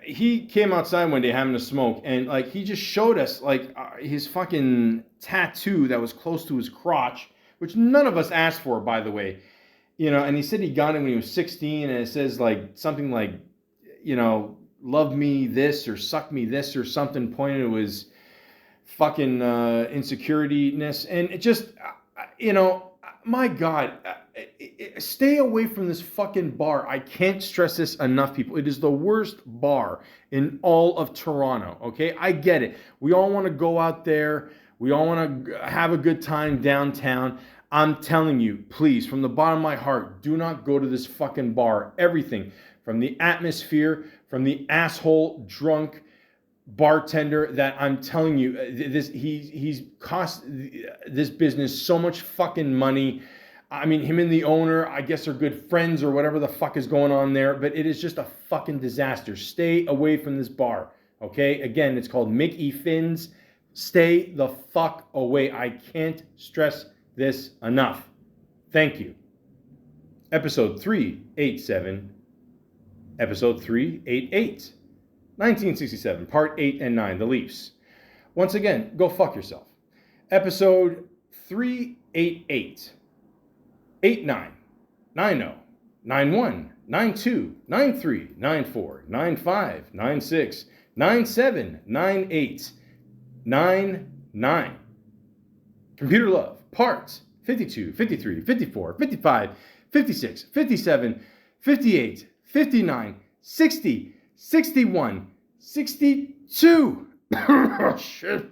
He came outside one day having a smoke, and he just showed us his fucking tattoo that was close to his crotch, which none of us asked for, by the way. And he said he got it when he was 16, and it says something love me this or suck me this or something, pointed to his fucking insecurity-ness. And it just, my God, stay away from this fucking bar. I can't stress this enough, people. It is the worst bar in all of Toronto, okay? I get it. We all want to go out there. We all want to have a good time downtown. I'm telling you, please, from the bottom of my heart, do not go to this fucking bar. Everything from the atmosphere, from the asshole drunk bartender that I'm telling you, he's cost this business so much fucking money. I mean, him and the owner, I guess, are good friends or whatever the fuck is going on there, but it is just a fucking disaster. Stay away from this bar, okay? Again, it's called Mickey Finn's. Stay the fuck away. I can't stress this enough. Thank you. Episode 387. Episode 388. 1967, Part 8 and 9, The Leafs. Once again, go fuck yourself. Episode 388. 89, 90, 91, 92, 93, 94, 95, 96, 97, 98, 99. Computer Love, Parts 52, 53, 54, 55, 56, 57, 58, 59, 60, 61, 62. Oh, shit.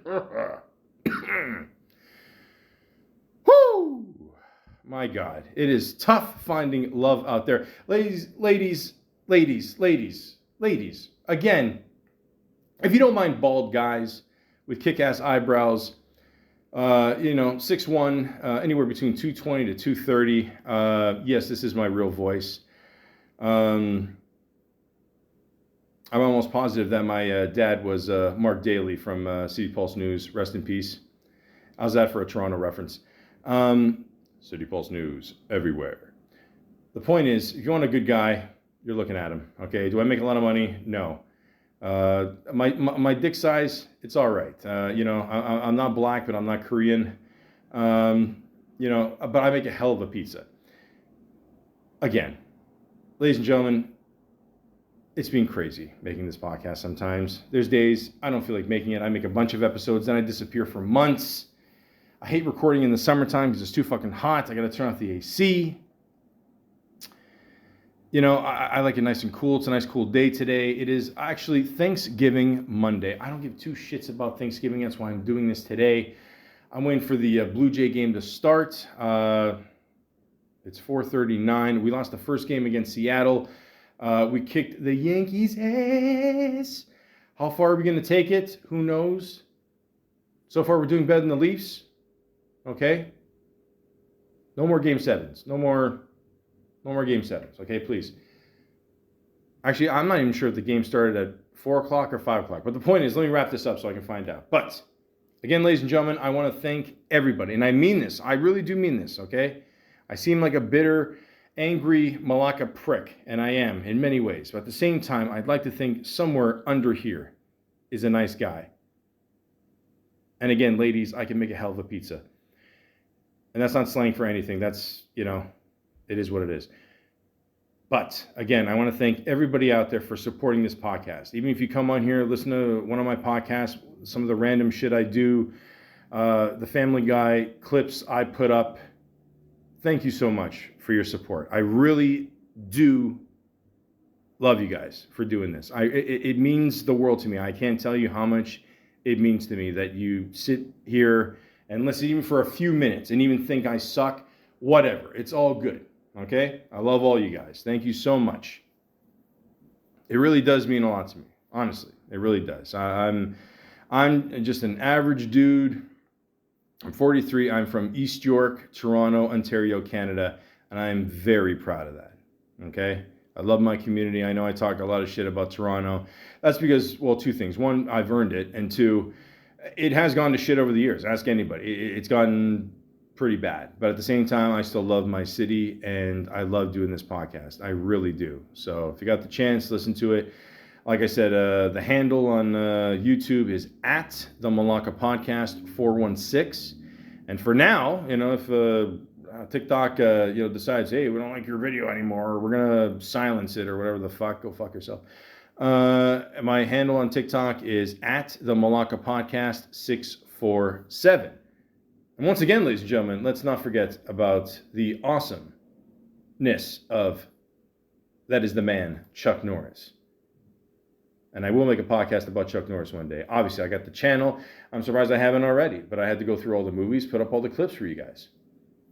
Whoo! My God, it is tough finding love out there. Ladies. Again, if you don't mind bald guys with kick-ass eyebrows, 6'1", anywhere between 220 to 230. Yes, this is my real voice. I'm almost positive that my dad was Mark Daly from City Pulse News. Rest in peace. How's that for a Toronto reference? City Pulse News everywhere. The point is, if you want a good guy, you're looking at him. Okay, do I make a lot of money? No. My dick size, it's all right. I'm not black, but I'm not Korean. But I make a hell of a pizza. Again, ladies and gentlemen, it's been crazy making this podcast sometimes. There's days I don't feel like making it. I make a bunch of episodes, then I disappear for months. I hate recording in the summertime because it's too fucking hot. I got to turn off the AC. I like it nice and cool. It's a nice cool day today. It is actually Thanksgiving Monday. I don't give two shits about Thanksgiving. That's why I'm doing this today. I'm waiting for the Blue Jay game to start. It's 4:39. We lost the first game against Seattle. We kicked the Yankees' ass. How far are we going to take it? Who knows? So far, we're doing better than the Leafs. Okay? No more Game 7s. No more Game 7s. Okay, please. Actually, I'm not even sure if the game started at 4 o'clock or 5 o'clock. But the point is, let me wrap this up so I can find out. But, again, ladies and gentlemen, I want to thank everybody. And I mean this. I really do mean this, okay? I seem like a bitter, angry Malaka prick. And I am, in many ways. But at the same time, I'd like to think somewhere under here is a nice guy. And again, ladies, I can make a hell of a pizza. And that's not slang for anything. That's, it is what it is. But again, I want to thank everybody out there for supporting this podcast. Even if you come on here, listen to one of my podcasts, some of the random shit I do, the Family Guy clips I put up. Thank you so much for your support. I really do love you guys for doing this. It means the world to me. I can't tell you how much it means to me that you sit here and listen even for a few minutes and even think I suck. Whatever. It's all good. Okay? I love all you guys. Thank you so much. It really does mean a lot to me. Honestly. It really does. I'm just an average dude. I'm 43. I'm from East York, Toronto, Ontario, Canada. And I'm very proud of that. Okay? I love my community. I know I talk a lot of shit about Toronto. That's because, well, two things. One, I've earned it. And two, it has gone to shit over the years. Ask anybody. It's gotten pretty bad. But at the same time, I still love my city and I love doing this podcast. I really do. So if you got the chance, listen to it. Like I said, the handle on YouTube is at the Malaka Podcast 416. And for now, if TikTok, decides, hey, we don't like your video anymore, or we're gonna silence it or whatever the fuck, go fuck yourself. My handle on TikTok is at the Malaka Podcast 647. And once again, ladies and gentlemen, let's not forget about the awesome of that is the man, Chuck Norris. And I will make a podcast about Chuck Norris one day. Obviously, I got the channel. I'm surprised I haven't already, but I had to go through all the movies, put up all the clips for you guys.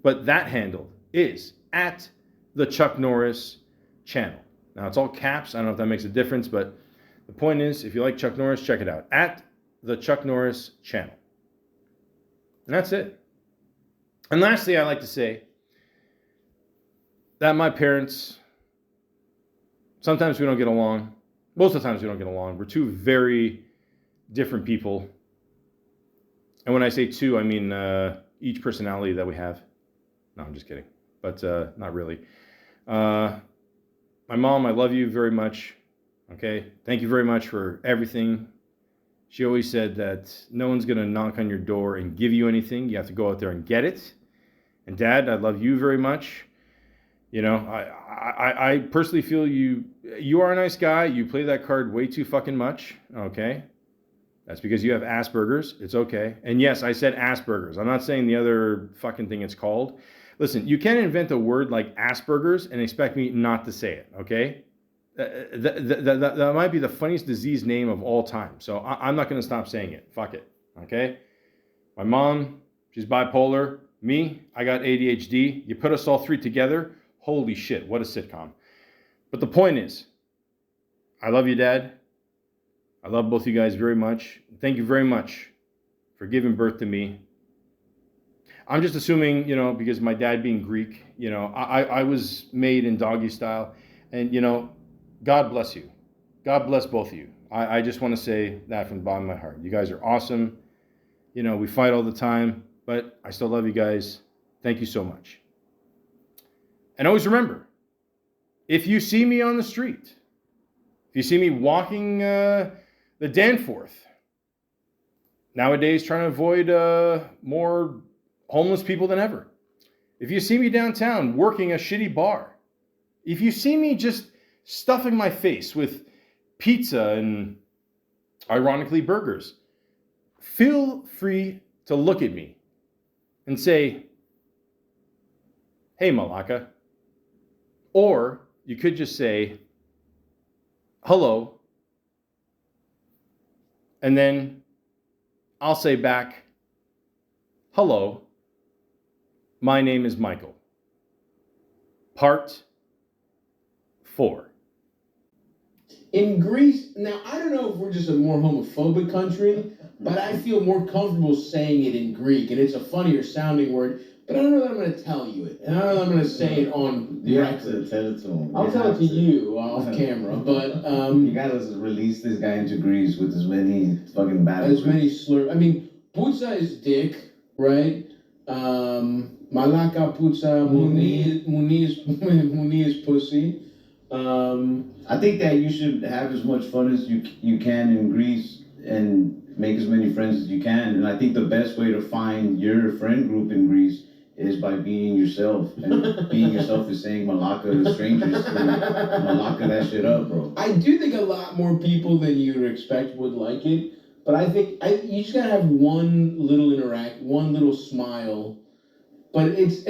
But that handle is at the Chuck Norris channel. Now, it's all caps. I don't know if that makes a difference, but the point is, if you like Chuck Norris, check it out. At the Chuck Norris channel. And that's it. And lastly, I like to say that my parents, sometimes we don't get along. Most of the times we don't get along. We're two very different people. And when I say two, I mean each personality that we have. No, I'm just kidding. But not really. My mom, I love you very much. Okay? Thank you very much for everything. She always said that no one's going to knock on your door and give you anything. You have to go out there and get it. And Dad, I love you very much. You know, I personally feel you are a nice guy. You play that card way too fucking much. Okay? That's because you have Asperger's. It's okay. And yes, I said Asperger's. I'm not saying the other fucking thing it's called. Listen, you can't invent a word like Asperger's and expect me not to say it, okay? That might be the funniest disease name of all time. So I'm not going to stop saying it. Fuck it, okay? My mom, she's bipolar. Me, I got ADHD. You put us all three together, holy shit, what a sitcom. But the point is, I love you, Dad. I love both you guys very much. Thank you very much for giving birth to me. I'm just assuming, you know, because my dad being Greek, you know, I was made in doggy style. And, you know, God bless you. God bless both of you. I just want to say that from the bottom of my heart. You guys are awesome. You know, we fight all the time, but I still love you guys. Thank you so much. And always remember, if you see me on the street, if you see me walking the Danforth, nowadays trying to avoid more homeless people than ever. If you see me downtown working a shitty bar, if you see me just stuffing my face with pizza and, ironically, burgers, feel free to look at me and say, hey, Malaka. Or you could just say, hello. And then I'll say back, hello. My name is Michael. Part 4. In Greece, now I don't know if we're just a more homophobic country, but I feel more comfortable saying it in Greek, and it's a funnier sounding word, but I don't know that I'm going to tell you it, and I don't know that I'm going to say it on You have record. to tell it to him. I'll tell it to you off camera, but You gotta release this guy into Greece with as many fucking battles. as many slurs. I mean, putsa is dick, right? Malaka, putsa, muni is pussy. I think that you should have as much fun as you can in Greece and make as many friends as you can. And I think the best way to find your friend group in Greece is by being yourself. And being yourself is saying Malaka to strangers. Malaka that shit up, bro. I do think a lot more people than you would expect would like it, but I think you just gotta have one little smile. But it's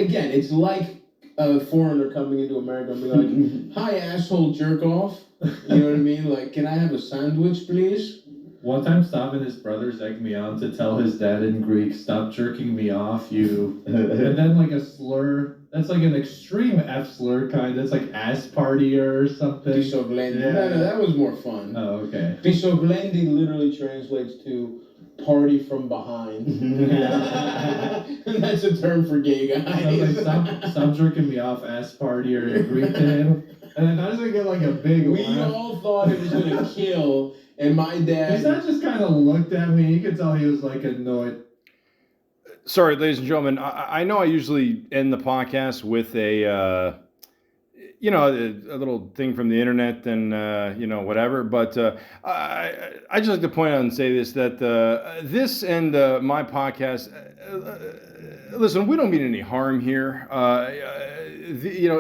like a foreigner coming into America and being like, hi, asshole jerk off. You know what I mean? Like, can I have a sandwich, please? One time, Stav and his brothers egged me on to tell his dad in Greek, stop jerking me off, you. And then, like, a slur, that's like an extreme F slur kind. That's like ass partier or something. Pisoglendi. Yeah. No, that was more fun. Oh, okay. Pisoglendi literally translates to party from behind. And that's a term for gay So I was guys. like, stop jerking me off, ass partier in Greek to him. And then I was gonna get like a big We laugh. all thought it was going to kill, and my dad... His dad just kind of looked at me. You could tell he was like annoyed. Sorry, ladies and gentlemen. I know I usually end the podcast with a little thing from the internet and, whatever. But I just like to point out and say this, that this and my podcast, listen, we don't mean any harm here.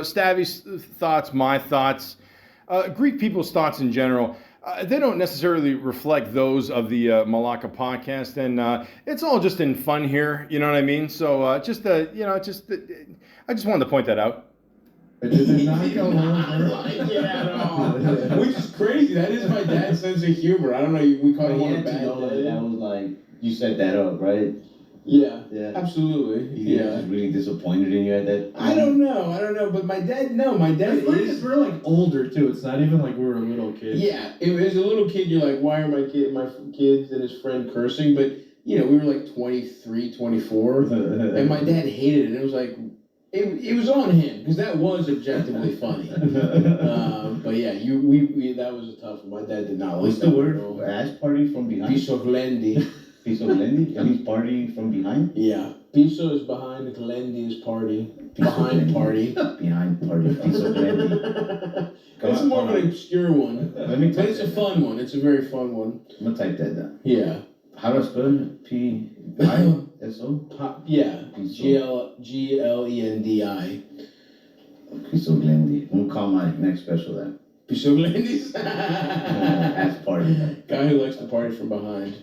Stabby's thoughts, my thoughts, Greek people's thoughts in general, they don't necessarily reflect those of the Malaka podcast, and it's all just in fun here. You know what I mean? So I just wanted to point that out. It did not He go did not over. like it at all. Which is crazy. That is my dad's sense of humor. I don't know. We caught But him he on a had to bad know that day. that was like, you set that up, right? Yeah. Yeah. Absolutely. He was Yeah. just really disappointed in you at that. I don't know. But my dad is. We're like older too. It's not even like we were little kids. Yeah. As a little kid, you're like, why are my kids and his friend cursing? But we were like 23, 24, and my dad hated it. And it was like, it was on him because that was objectively funny. But yeah, we that was a tough one. My dad did not like What's that the word at all. for ass party from behind? Pisoglendi. Piso Glendy? That means partying from behind? Yeah. Piso is behind, Glendi is party. Behind party. Behind party. Piso Glendy. It's more of an obscure one. Let me But type it's a that fun one. It's a very fun one. I'm gonna type that down. Yeah. How do I spell it? P-I-S-O? Yeah. Glendi. Piso Glendy. I'm gonna call my next special that. Pisoglendis. Ass party. Guy who likes to party from behind.